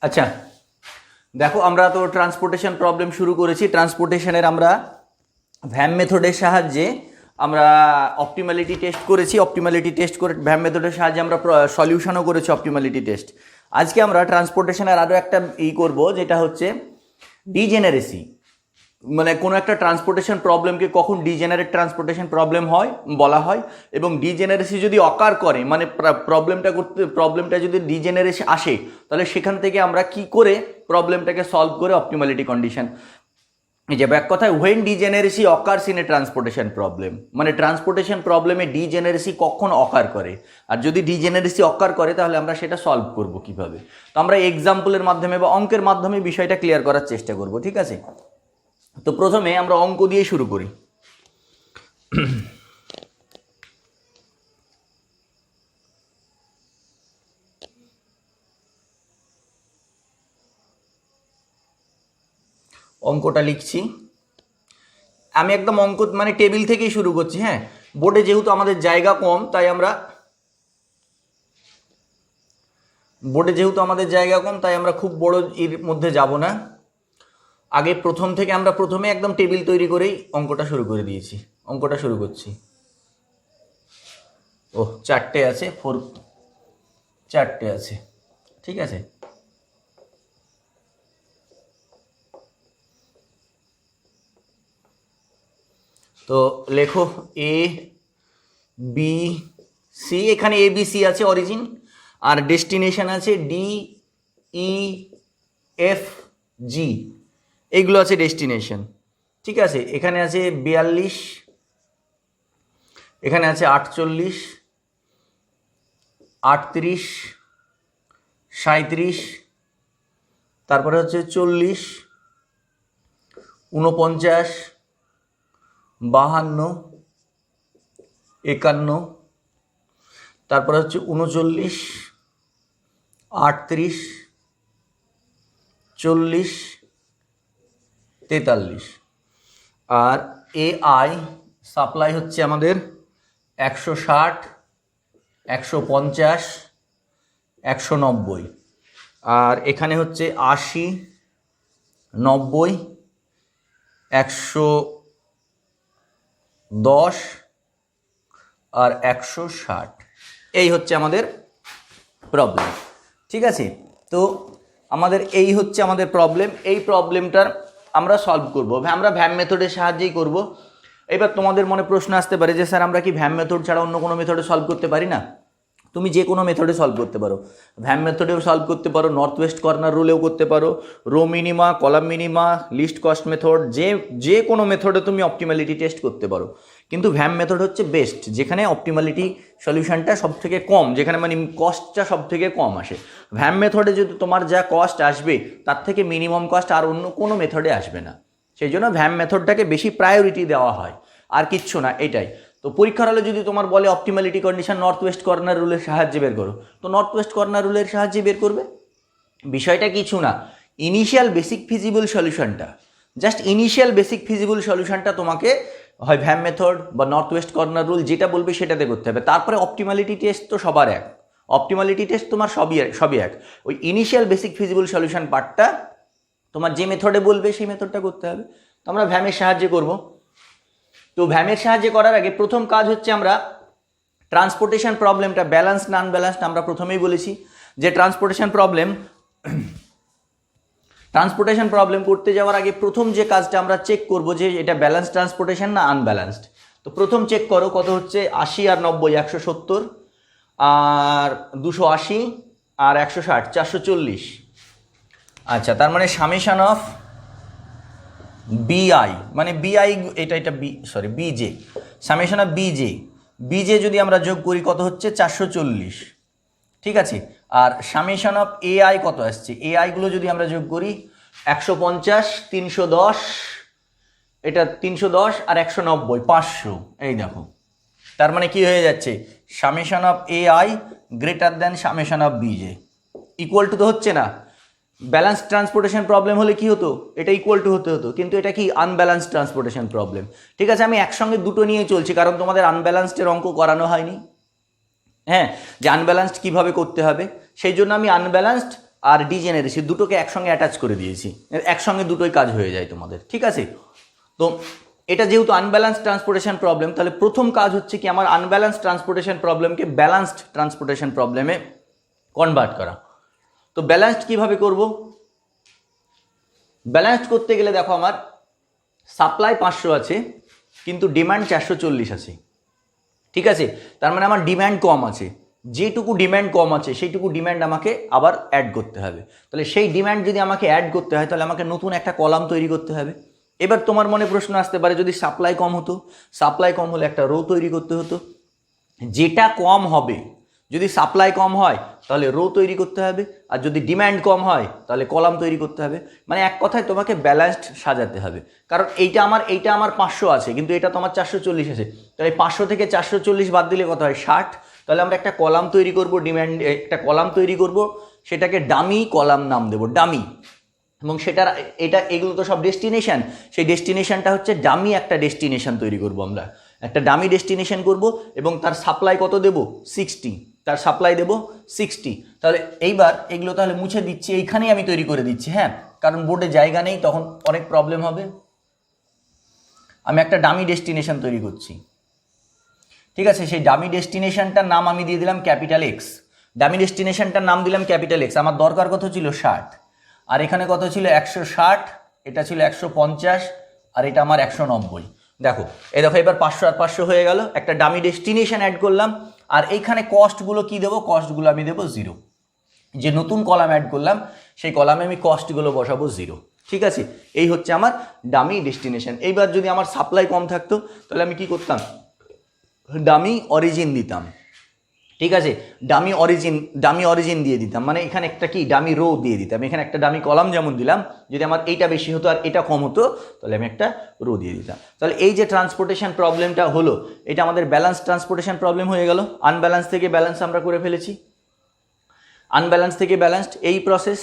আচ্ছা দেখো, আমরা তো ট্রান্সপোর্টেশন প্রবলেম শুরু করেছি। ট্রান্সপোর্টেশনের আমরা ভ্যাম মেথডের সাহায্যে আমরা অপটিমালিটি টেস্ট করেছি। অপটিমালিটি টেস্ট করে ভ্যাম মেথডের সাহায্যে আমরা সলিউশনও করেছি অপটিমালিটি টেস্ট। আজকে আমরা ট্রান্সপোর্টেশনের আরও একটা করব, যেটা হচ্ছে ডিজেনারেসি। মানে কোনো একটা ট্রান্সপোর্টেশন প্রবলেমকে কখন ডিজেনারেট ট্রান্সপোর্টেশন প্রবলেম হয় বলা হয়, এবং ডিজেনারেসি যদি অকার করে, মানে প্রবলেমটা যদি ডিজেনারেসি আসে, তাহলে সেখান থেকে আমরা কি করে প্রবলেমটাকে সলভ করে অপটিমালিটি কন্ডিশন। এই যে এক কথায়, when degeneracy occurs in a transportation problem, মানে ট্রান্সপোর্টেশন প্রবলেমে ডিজেনারেসি কখন অকার করে, আর যদি ডিজেনারেসি অকার করে তাহলে আমরা সেটা সলভ করব কিভাবে। তো আমরা এক্সাম্পলের মাধ্যমে বা অঙ্কের মাধ্যমে বিষয়টা ক্লিয়ার করার চেষ্টা করব, ঠিক আছে। তো প্রথমে আমরা অঙ্ক দিয়ে শুরু করি। অঙ্কটা লিখছি আমি, একদম অঙ্ক মানে টেবিল থেকেই শুরু করছি। হ্যাঁ, বোর্ডে যেহেতু আমাদের জায়গা কম, তাই আমরা খুব বড় এর মধ্যে যাব না। আগে প্রথম থেকে আমরা প্রথমে একদম টেবিল তৈরি করেই অঙ্কটা শুরু করে দিয়েছি। অঙ্কটা শুরু করছি। ও 4টে আছে, 4টে আছে, ঠিক আছে। তো লেখো এ বি সি, এখানে এ বি সি আছে অরিজিন, আর ডেস্টিনেশন আছে ডি ই এফ জি, এইগুলো আছে ডেস্টিনেশন, ঠিক আছে। এখানে আছে 42, এখানে আছে 48, 38, 37, তারপরে হচ্ছে 40, 49, 52, 51, তারপরে হচ্ছে 39, 38, 40, 43, আর এ আই সাপ্লাই হচ্ছে আমাদের 160, 150, 190, আর এখানে হচ্ছে 80, 90, 110 আর 160। এই হচ্ছে আমাদের প্রবলেম, ঠিক আছে। তো এই হচ্ছে আমাদের প্রবলেম। এই প্রবলেমটার আমরা সলভ করব, আমরা ভ্যাম মেথডের সাহায্যেই করব। এবার তোমাদের মনে প্রশ্ন আসতে পারে যে স্যার আমরা কি ভ্যাম মেথড ছাড়া অন্য কোনো মেথডে সলভ করতে পারি না? তুমি যে কোনো মেথডে সলভ করতে পারো, ভ্যাম মেথডেও সলভ করতে পারো, নর্থ ওয়েস্ট কর্নার রুলেও করতে পারো, row minima, column minima, least cost method, যে কোনো মেথডে তুমি অপটিমালিটি টেস্ট করতে পারো। কিন্তু ভ্যাম মেথড হচ্ছে বেস্ট, যেখানে অপটিমালিটি সলিউশনটা সব থেকে কম, যেখানে মানে কস্টটা সব থেকে কম আসে। ভ্যাম মেথডে যদি তোমার যা কস্ট আসবে, তার থেকে মিনিমাম কস্ট আর অন্য কোনো মেথডে আসবে না। সেই জন্য ভ্যাম মেথডটাকে বেশি প্রায়োরিটি দেওয়া হয়, আর কিচ্ছু না, এটাই। তো পরীক্ষার হলে যদি তোমার বলে optimality condition north west corner রুলের সাহায্যে বের করো, তো নর্থ ওয়েস্ট কর্নার রুলের সাহায্যে বের করবে। বিষয়টা কিছু না, ইনিশিয়াল বেসিক ফিজিবল সলিউশনটা, জাস্ট ইনিশিয়াল বেসিক ফিজিবল সলিউশনটা তোমাকে হয় ভ্যাম মেথড বা নর্থ ওয়েস্ট কর্নার রুল, যেটা বলবে সেটাতে করতে হবে। তারপরে অপটিমালিটি টেস্ট তো সবার এক, অপটিমালিটি টেস্ট তোমার সবই এক। ওই ইনিশিয়াল বেসিক ফিজিবল সলিউশন পার্টটা তোমার যে মেথডে বলবে সেই মেথডটা করতে হবে। তো আমরা ভ্যামের সাহায্যে করব। তো ভ্যামের সাহায্যে করার আগে প্রথম কাজ হচ্ছে আমরা ট্রান্সপোর্টেশন প্রবলেমটা ব্যালেন্সড না আনব্যালেন্সড, আমরা প্রথমেই বলেছি যে ট্রান্সপোর্টেশন প্রবলেম করতে যাওয়ার আগে প্রথম যে কাজটা আমরা চেক করব যে এটা ব্যালেন্স ট্রান্সপোর্টেশন না আনব্যালেন্সড। তো প্রথম চেক করো কত হচ্ছে, 80 আর 90 170, আর 280 আর 160 440। আচ্ছা, তার মানে সামেশন অফ বিআই, মানে বিআই এটা বিজে, সামেশন অফ বিজে যদি আমরা যোগ করি কত হচ্ছে 440, ঠিক আছে। আর সামেশন অফ এআই কত আসছে, এআইগুলো যদি আমরা যোগ করি 150, 310, এটা 310 আর 190 500, এই দেখো। তার মানে কি হয়ে যাচ্ছে, summation of a i greater than summation of b j, equal to তো হচ্ছে না। ব্যালেন্স ট্রান্সপোর্টেশন প্রবলেম হলে কি হতো, এটা ইকুয়াল টু হতে হতো, কিন্তু এটা কি আনব্যালেন্স ট্রান্সপোর্টেশন প্রবলেম। ঠিক আছে, আমি একসঙ্গে দুটো নিয়ে চলছি, কারণ তোমাদের আনব্যালেন্সডের অঙ্ক করানো হয়নি। হ্যাঁ, যে আনব্যালেন্সড কীভাবে করতে হবে, সেই জন্য আমি আনব্যালেন্সড আর ডিজেনারেসি দুটোকে একসঙ্গে অ্যাটাচ করে দিয়েছি, একসঙ্গে দুটোই কাজ হয়ে যায় তোমাদের, ঠিক আছে। তো এটা যেহেতু আনব্যালেন্সড ট্রান্সপোর্টেশন প্রবলেম, তাহলে প্রথম কাজ হচ্ছে কি আমার আনব্যালেন্সড ট্রান্সপোর্টেশন প্রবলেমকে ব্যালেন্সড ট্রান্সপোর্টেশন প্রবলেমে কনভার্ট করা। তো ব্যালেন্সড কিভাবে করব? ব্যালেন্সড করতে গেলে দেখো আমার সাপ্লাই 500 আছে কিন্তু ডিমান্ড 440 আছে, ঠিক আছে। তার মানে আমার ডিমান্ড কম আছে, যেটুকু ডিমান্ড কম আছে সেইটুকু ডিমান্ড আমাকে আবার অ্যাড করতে হবে। তাহলে সেই ডিমান্ড যদি আমাকে অ্যাড করতে হয় তাহলে আমাকে নতুন একটা কলাম তৈরি করতে হবে। এবার তোমার মনে প্রশ্ন আসতে পারে, যদি সাপ্লাই কম হতো, সাপ্লাই কম হলে একটা রো তৈরি করতে হতো, যেটা কম হবে, যদি সাপ্লাই কম হয় তাহলে রো তৈরি করতে হবে, আর যদি ডিমান্ড কম হয় তাহলে কলাম তৈরি করতে হবে। মানে এক কথায় তোমাকে ব্যালেন্সড সাজাতে হবে। কারণ এইটা আমার 500 আছে কিন্তু এটা তোমার 440 আছে, তাহলে 500 থেকে 440 বাদ দিলে কত হয়? 60। তাহলে আমরা একটা কলাম তৈরি করব, ডিমান্ড একটা কলাম তৈরি করব, সেটাকে ডামি কলাম নাম দেবো, ডামি। এবং সেটার এগুলো তো সব ডেস্টিনেশন, সেই ডেস্টিনেশনটা হচ্ছে ডামি একটা ডেস্টিনেশন তৈরি করব, আমরা একটা ডামি ডেস্টিনেশন করব এবং তার সাপ্লাই কত দেব? 60, তার সাপ্লাই দেব 60। তাহলে এইবার এগুলো তাহলে মুছে দিচ্ছি, এইখানেই আমি তৈরি করে দিচ্ছি, হ্যাঁ, কারণ বোর্ডে জায়গা নেই, তখন অনেক প্রবলেম হবে। আমি একটা ডামি ডেস্টিনেশন তৈরি করছি, ঠিক আছে। সেই ডামি ডেস্টিনেশনটার নাম আমি দিয়ে দিলাম ক্যাপিটাল এক্স, ডামি ডেস্টিনেশনটার নাম দিলাম ক্যাপিটাল এক্স। আমার দরকার কত ছিল? 60, আর এখানে কত ছিল? 160, এটা ছিল 150, আর এটা আমার 190। দেখো এবার 500 আর 500 হয়ে গেল, একটা ডামি ডেস্টিনেশন অ্যাড করলাম। আর এইখানে কস্টগুলো কি দেবো? কস্টগুলো আমি দেবো 0। যে নতুন কলাম অ্যাড করলাম সেই কলামে আমি কস্টগুলো বসাবো 0, ঠিক আছে। এই হচ্ছে আমার ডামি ডেস্টিনেশন। এইবার যদি আমার সাপ্লাই কম থাকতো তাহলে আমি কি করতাম? ডামি অরিজিন দিতাম, ঠিক আছে। ডামি অরিজিন দিয়ে দিতাম, মানে এখানে একটা কি ডামি রো দিয়ে দিতাম, এখানে একটা ডামি কলাম যেমন দিলাম, যদি আমার এইটা বেশি হতো আর এটা কম হতো তাহলে আমি একটা রো দিয়ে দিতাম। তাহলে এই যে ট্রান্সপোর্টেশন প্রবলেমটা হলো, এটা আমাদের ব্যালেন্স ট্রান্সপোর্টেশন প্রবলেম হয়ে গেল। আনব্যালেন্স থেকে ব্যালেন্স আমরা করে ফেলেছি, আনব্যালেন্স থেকে ব্যালেন্সড এই প্রসেস।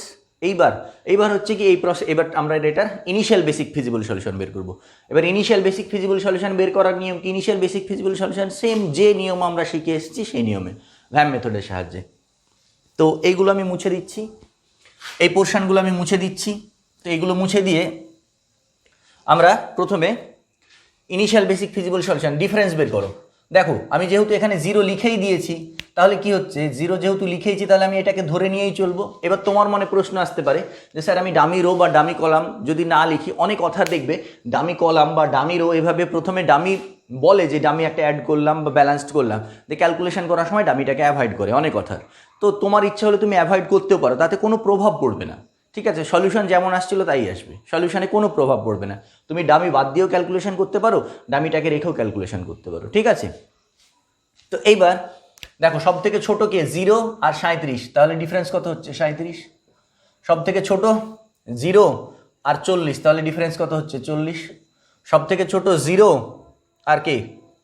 এইবার হচ্ছে কি এই প্রসেস, এবার আমরা এটার ইনিশিয়াল বেসিক ফিজিবল সলিউশন বের করব। এবার ইনিশিয়াল বেসিক ফিজিবল সলিউশন বের করার নিয়ম কি? Initial basic feasible solution same যে নিয়ম আমরা শিখে এসেছি সেই নিয়মে, ভ্যাম মেথডের সাহায্যে। তো এইগুলো আমি মুছে দিচ্ছি, এই পোর্শনগুলো আমি মুছে দিচ্ছি। তো এইগুলো মুছে দিয়ে আমরা প্রথমে initial basic feasible solution difference বের করো। দেখো আমি যেহেতু এখানে 0 লিখেই দিয়েছি, তাহলে কি হচ্ছে? 0 যেহেতু লিখেইছি তাহলে আমি এটাকে ধরে নিয়েই চলবো। এবার তোমার মনে প্রশ্ন আসতে পারে যে স্যার আমি ডামি রো বা ডামি কলাম যদি না লিখি, অনেক অথার দেখবে ডামি কলাম বা ডামি রো এভাবে প্রথমে ডামি বলে যে ডামি একটা অ্যাড করলাম বা ব্যালেন্সড করলাম, যে ক্যালকুলেশন করার সময় ডামিটাকে অ্যাভয়েড করে অনেক অথার। তো তোমার ইচ্ছা হলে তুমি অ্যাভয়েড করতেও পারো, তাতে কোনো প্রভাব পড়বে না, ঠিক আছে। সলিউশন যেমন আসছিল তাই আসবে, সলিউশনে কোনো প্রভাব পড়বে না। তুমি ডামি বাদ দিয়েও ক্যালকুলেশন করতে পারো, ডামিটাকে রেখেও ক্যালকুলেশন করতে পারো, ঠিক আছে। তো এইবার দেখো সব থেকে ছোটো কে? 0 আর 37, তাহলে ডিফারেন্স কত হচ্ছে? 37। সব থেকে ছোট 0 আর 40, তাহলে ডিফারেন্স কত হচ্ছে? 40। সব থেকে ছোট 0 আর কে?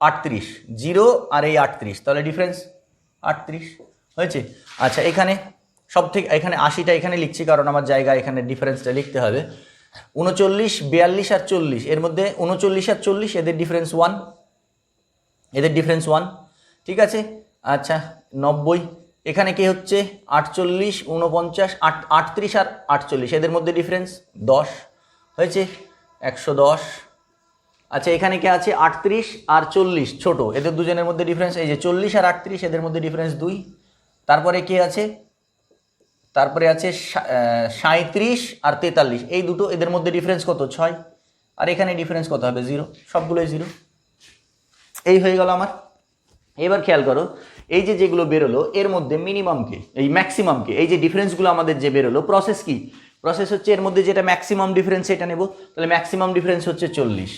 38, 0 আর এই 38, তাহলে ডিফারেন্স 38 হয়েছে। আচ্ছা এখানে এখানে 80টা এখানে লিখছি কারণ আমার জায়গা এখানে ডিফারেন্সটা লিখতে হবে। 39, 42 আর 40, এর মধ্যে 39 আর 40 এদের ডিফারেন্স 1, এদের ডিফারেন্স 1, ঠিক আছে। আচ্ছা 90, এখানে কি হচ্ছে? 48, 49, 38 আর 48 এদের মধ্যে ডিফারেন্স 10 হয়েছে, 110। আচ্ছা এখানে কি আছে? 38 আর 40 ছোট, এদের দুজনের মধ্যে ডিফারেন্স এই যে 40 আর 38 এদের মধ্যে ডিফারেন্স 2। তারপরে কি আছে? তারপরে আছে 37 আর 43, এই দুটো, এদের মধ্যে ডিফারেন্স কত? 6। আর এখানে ডিফারেন্স কত হবে? 0, সবগুলোই 0। এই হয়ে গেল আমার। এবার খেয়াল করো এই যে যেগুলো বেরোলো এর মধ্যে মিনিমামকে, এই ম্যাক্সিমামকে, এই যে ডিফারেন্সগুলো আমাদের যে বেরোলো, প্রসেস কি? প্রসেস হচ্ছে এর মধ্যে যেটা ম্যাক্সিমাম ডিফারেন্স সেটা নেব। তাহলে ম্যাক্সিমাম ডিফারেন্স হচ্ছে 40,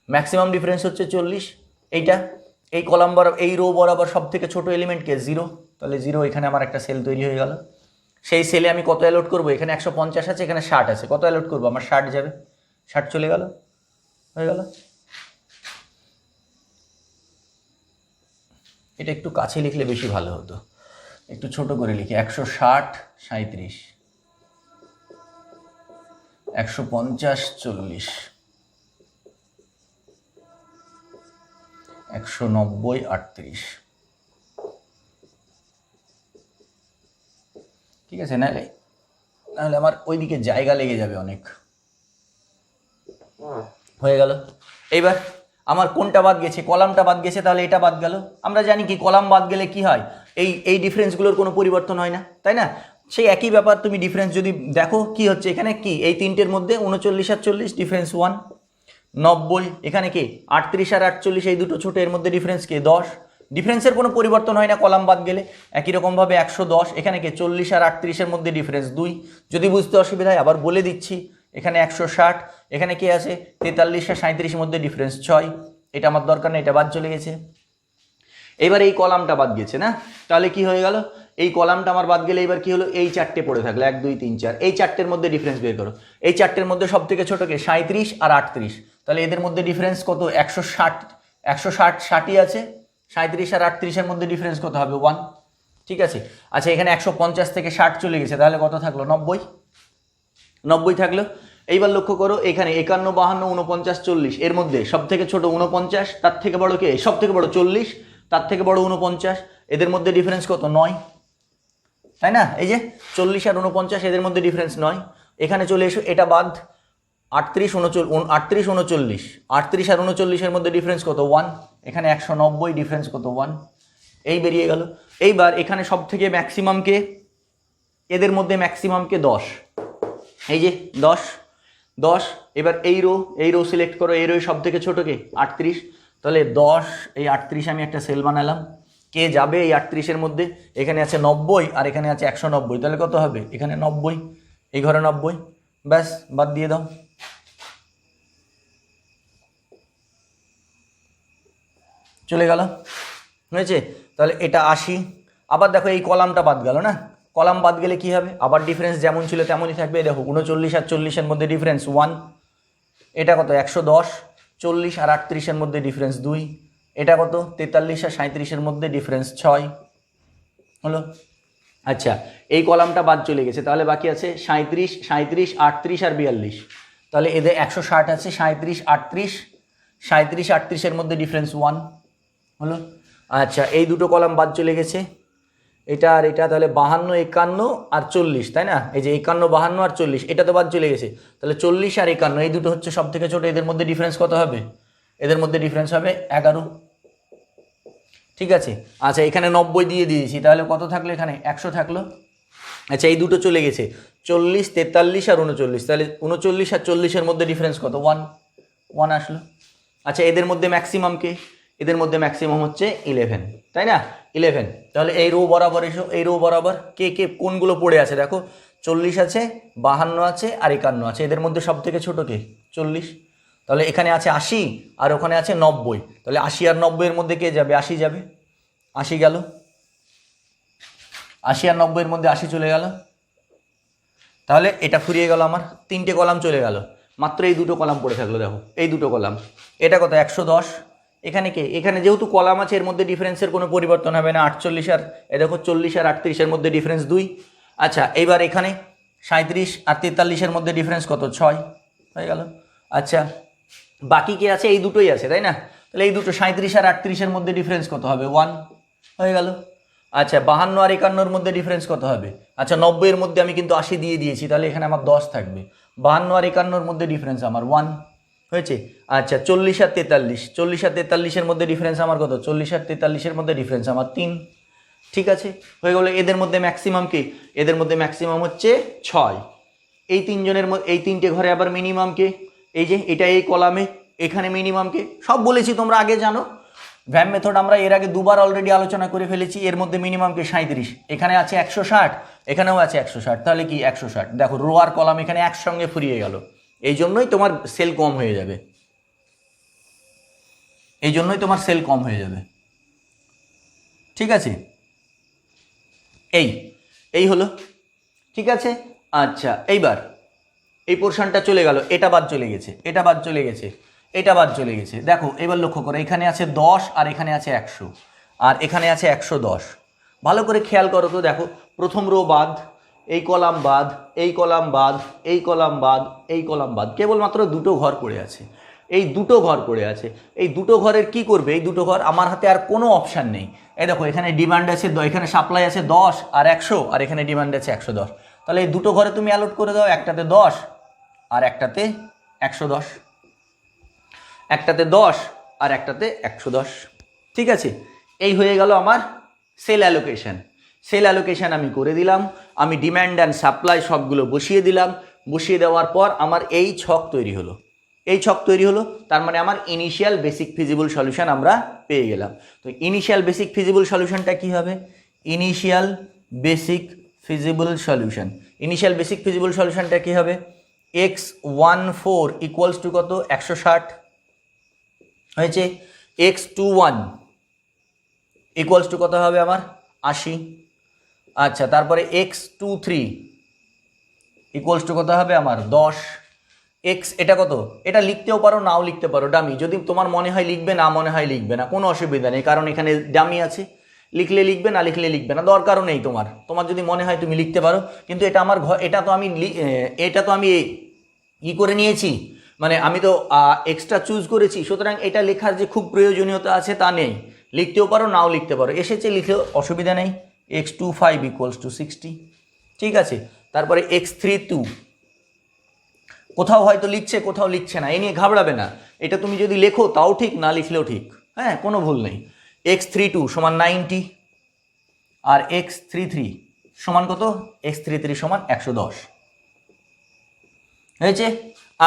ম্যাক্সিমাম ডিফারেন্স হচ্ছে 40। এইটা এই কলাম বরাবর, এই রো বরাবর সব থেকে ছোটো এলিমেন্টকে 0, তাহলে 0, এখানে আমার একটা সেল তৈরি হয়ে গেল। সেই সেলে আমি কত অ্যালোট করবো? এখানে 150 আছে, এখানে 60 আছে, কত অ্যালোট করবো? আমার 60 যাবে, 60 চলে গেল, হয়ে গেল। এটা একটু কাছে লিখলে বেশি ভালো হতো, একটু ছোট করে লিখি। 160, 37, 150, 40, 190, 38, ঠিক আছে। নাহলে নাহলে আমার ওইদিকে জায়গা লেগে যাবে অনেক। হয়ে গেল। এইবার আমার কোনটা বাদ গেছে? কলামটা বাদ গেছে, তাহলে এটা বাদ গেল। আমরা জানি কি কলাম বাদ গেলে কি হয়, এই ডিফারেন্সগুলোর কোনো পরিবর্তন হয় না, তাই না? সেই একই ব্যাপার, তুমি ডিফারেন্স যদি দেখো কি হচ্ছে এখানে, কি এই তিনটের মধ্যে 39 আর 40 ডিফারেন্স 1, 90 এখানে কি 38 আর 48 এই দুটো ছোট, এর মধ্যে ডিফারেন্স কি 10, ডিফারেন্সের কোনো পরিবর্তন হয় না কলাম বাদ গেলে। একই রকমভাবে 110 এখানে কি 40 আর 38-এর মধ্যে ডিফারেন্স 2। যদি বুঝতে অসুবিধা হয় আবার বলে দিচ্ছি, এখানে 160 এখানে কি আছে 43 আর 37-এর মধ্যে ডিফারেন্স 6। এটা আমার দরকার নেই, এটা বাদ চলে গেছে। এবার এই কলামটা বাদ গেছে না, তাহলে কি হয়ে গেল, এই কলামটা আমার বাদ গেলে এবার কি হলো, এই চারটে পড়ে থাকলো 1 2 3 4, এই চারটের মধ্যে ডিফারেন্স বের করো। এই চারটের মধ্যে সব থেকে ছোট কে 37 আর 38, তাহলে এদের মধ্যে ডিফারেন্স কত 160, 160 আছে, 37 আর 38-এর মধ্যে ডিফারেন্স কত হবে 1, ঠিক আছে। আচ্ছা এখানে 150 থেকে 60 চলে গেছে, তাহলে কত থাকলো 90 থাকলো। এইবার লক্ষ্য করো এখানে 51 52 49 40, এর মধ্যে সব থেকে ছোট 49, তার থেকে বড় কে, সব থেকে বড় 40, তার থেকে বড় 49, এদের মধ্যে ডিফারেন্স কত 9, তাই না? এই যে 40 আর 49 এদের মধ্যে ডিফারেন্স 9। এখানে চলে এসো, এটা বাদ 38 39, 38 আর 39-এর মধ্যে ডিফারেন্স কত 1, এখানে 190 ডিফারেন্স কত 1, এই বেরিয়ে গেল। এইবার এখানে সব থেকে ম্যাক্সিমামকে, এদের মধ্যে ম্যাক্সিমামকে 10, এই যে 10। এবার এই রো সিলেক্ট করো, এই রো সব থেকে ছোট কে 38, তাহলে 10 এই 38 আমি একটা সেল বানালাম, কে যাবে এই 38-এর মধ্যে, এখানে আছে 90 আর এখানে আছে 190, তাহলে কত হবে এখানে 90, এই ঘরে 90, ব্যাস বাদ দিয়ে দাও। চলে গেল, হয়েছে। তাহলে এটা 80। আবার দেখো এই কলামটা বাদ গেল না, কলাম বাদ গেলে কি হবে, আবার ডিফারেন্স যেমন ছিল তেমনই থাকবে। দেখো 39 আর 40-এর মধ্যে ডিফারেন্স 1, এটা কত 110, 40 আর 38-এর মধ্যে ডিফারেন্স 2, এটা কত 43 আর 37-এর মধ্যে ডিফারেন্স 6 হলো। আচ্ছা এই কলামটা বাদ চলে গেছে, তাহলে বাকি আছে 37 38 আর 42, তাহলে এদের 160 আছে, 37 38-এর মধ্যে ডিফারেন্স 1 হলো। আচ্ছা এই দুটো কলাম বাদ চলে গেছে, এটা আর এটা, তাহলে 52 51 আর 40, তাই না? এই যে 51 52 আর 40 এটা তো বাদ চলে গেছে, তাহলে 40 আর 51 এই দুটো হচ্ছে সব থেকে ছোট, এদের মধ্যে ডিফারেন্স কত হবে, এদের মধ্যে ডিফারেন্স হবে 11, ঠিক আছে। আচ্ছা এখানে 90 দিয়ে দিয়েছি, তাহলে কত থাকলো এখানে 100 থাকলো। আচ্ছা এই দুটো চলে গেছে 40 43 আর 39, তাহলে 39 আর 40-এর মধ্যে ডিফারেন্স কত 1 আসলো। আচ্ছা এদের মধ্যে ম্যাক্সিমাম কে, এদের মধ্যে ম্যাক্সিমাম হচ্ছে 11, তাই না 11। তাহলে এই রো বরাবর এসো, এই রো বরাবর কে কে কোনগুলো পড়ে আছে দেখো, 40 আছে 52 আছে আর 51 আছে, এদের মধ্যে সব থেকে ছোট কে 40, তাহলে এখানে আছে 80 আর ওখানে আছে 90, তাহলে 80 আর 90-এর মধ্যে কে যাবে 80 যাবে, 80 গেল, 80 আর 90-এর মধ্যে 80 চলে গেল। তাহলে এটা ফুরিয়ে গেল, আমার তিনটে কলাম চলে গেল, মাত্র এই দুটো কলাম পড়ে থাকলো। দেখো এই দুটো কলাম, এটা কত 110, এখানে কে, এখানে যেহেতু কলাম আছে এর মধ্যে ডিফারেন্সের কোনো পরিবর্তন হবে না, 48 আর এ দেখো 40 আর 38-এর মধ্যে ডিফারেন্স 2। আচ্ছা এইবার এখানে 37 আর 43-এর মধ্যে ডিফারেন্স কত 6 হয়ে গেল। আচ্ছা বাকি কে আছে, এই দুটোই আছে, তাই না? তাহলে এই দুটো 37 আর 38-এর মধ্যে ডিফারেন্স কত হবে 1 হয়ে গেল। আচ্ছা 52 আর 51-এর মধ্যে ডিফারেন্স কত হবে, আচ্ছা 90-এর মধ্যে আমি কিন্তু 80 দিয়ে দিয়েছি, তাহলে এখানে আমার 10 থাকবে, 52 আর 51-এর মধ্যে ডিফারেন্স আমার 1 হয়েছে। আচ্ছা 40 আর 43-এর মধ্যে ডিফারেন্স আমার কত, 40 আর 43-এর মধ্যে ডিফারেন্স আমার 3, ঠিক আছে হয়ে গেল। এদের মধ্যে ম্যাক্সিমাম কি, এদের মধ্যে ম্যাক্সিমাম হচ্ছে 6, এই তিনজনের মধ্যে এই তিনটে ঘরে আবার মিনিমাম কে, এই যে এটা এই কলামে, এখানে মিনিমাম কে, সব বলেছি তোমরা আগে জানো। ভ্যাম মেথড আমরা এর আগে দুবার অলরেডি আলোচনা করে ফেলেছি। এর মধ্যে মিনিমাম কে 37, এখানে আছে 160, এখানেও আছে 160, তাহলে কি 160। দেখো রো আর কলাম এখানে একসঙ্গে ফুরিয়ে গেল, এই জন্যই তোমার সেল কম হয়ে যাবে, এই জন্যই তোমার সেল কম হয়ে যাবে, ঠিক আছে। এই হলো, ঠিক আছে। আচ্ছা এইবার এই পোর্শনটা চলে গেল, এটা বাদ চলে গেছে, এটা বাদ চলে গেছে, এটা বাদ চলে গেছে। দেখো এবার লক্ষ্য করো, এখানে আছে 10 আর এখানে আছে 100 আর এখানে আছে 110, ভালো করে খেয়াল করো তো। দেখো প্রথম রো বাদ, এই কলাম বাদ, এই কলাম বাদ, এই কলাম বাদ, এই কলাম বাদ, কেবলমাত্র দুটো ঘর পড়ে আছে, এই দুটো ঘর পড়ে আছে। এই দুটো ঘরের কি করবে, এই দুটো ঘর আমার হাতে আর কোনো অপশান নেই। এই দেখো এখানে ডিমান্ড আছে, এখানে সাপ্লাই আছে 10 আর 100 আর এখানে ডিমান্ড আছে 110, তাহলে এই দুটো ঘরে তুমি অ্যালট করে দাও, একটাতে 10 আর একটাতে 110, একটাতে 10 আর একটাতে 110। ঠিক আছে, এই হয়ে গেল আমার সেল অ্যালোকেশন। সেল অ্যালোকেশন আমি করে দিলাম, আমি ডিম্যান্ড অ্যান্ড সাপ্লাই সবগুলো বসিয়ে দিলাম। বসিয়ে দেওয়ার পর আমার এই ছক তৈরি হলো, এই ছক তৈরি হলো, তার মানে আমার ইনিশিয়াল বেসিক ফিজিবল সলিউশন আমরা পেয়ে গেলাম। তো ইনিশিয়াল বেসিক ফিজিবল সলিউশনটা কি হবে? Initial basic feasible solution, initial basic feasible সলিউশনটা কি হবে? x14 ইকুয়ালস টু কত? 160 হয়েছে। x21 ইকুয়ালস টু কত হবে আমার? 80। আচ্ছা, তারপরে x23 ইকুয়ালস টু কত হবে আমার? 10। x এটা কত? এটা লিখতেও পারো, নাও লিখতে পারো, ডামি। যদি তোমার মনে হয় লিখবে, না মনে হয় লিখবে না, কোনো অসুবিধা নেই, কারণ এখানে ডামি আছে। লিখলে লিখবে, না লিখলে লিখবে না, দরকারও নেই তোমার। তোমার যদি মনে হয় তুমি লিখতে পারো, কিন্তু এটা আমার এটা তো আমি ই করে নিয়েছি, মানে আমি তো এক্সট্রা চুজ করেছি, সুতরাং এটা লেখার যে খুব প্রয়োজনীয়তা আছে তা নেই। লিখতেও পারো, নাও লিখতে পারো, এসেছে লিখলেও অসুবিধা নেই। x25 equals to 60। ঠিক আছে, তারপরে x32 কোথাও হয়তো লিখছে, কোথাও লিখছে না, এ নিয়ে ঘাবড়াবে না। এটা তুমি যদি লেখো তাও ঠিক, না লিখলেও ঠিক, হ্যাঁ, কোনো ভুল নেই। x32 সমান 90 আর x33 সমান কত? x33 সমান 110 হয়েছে।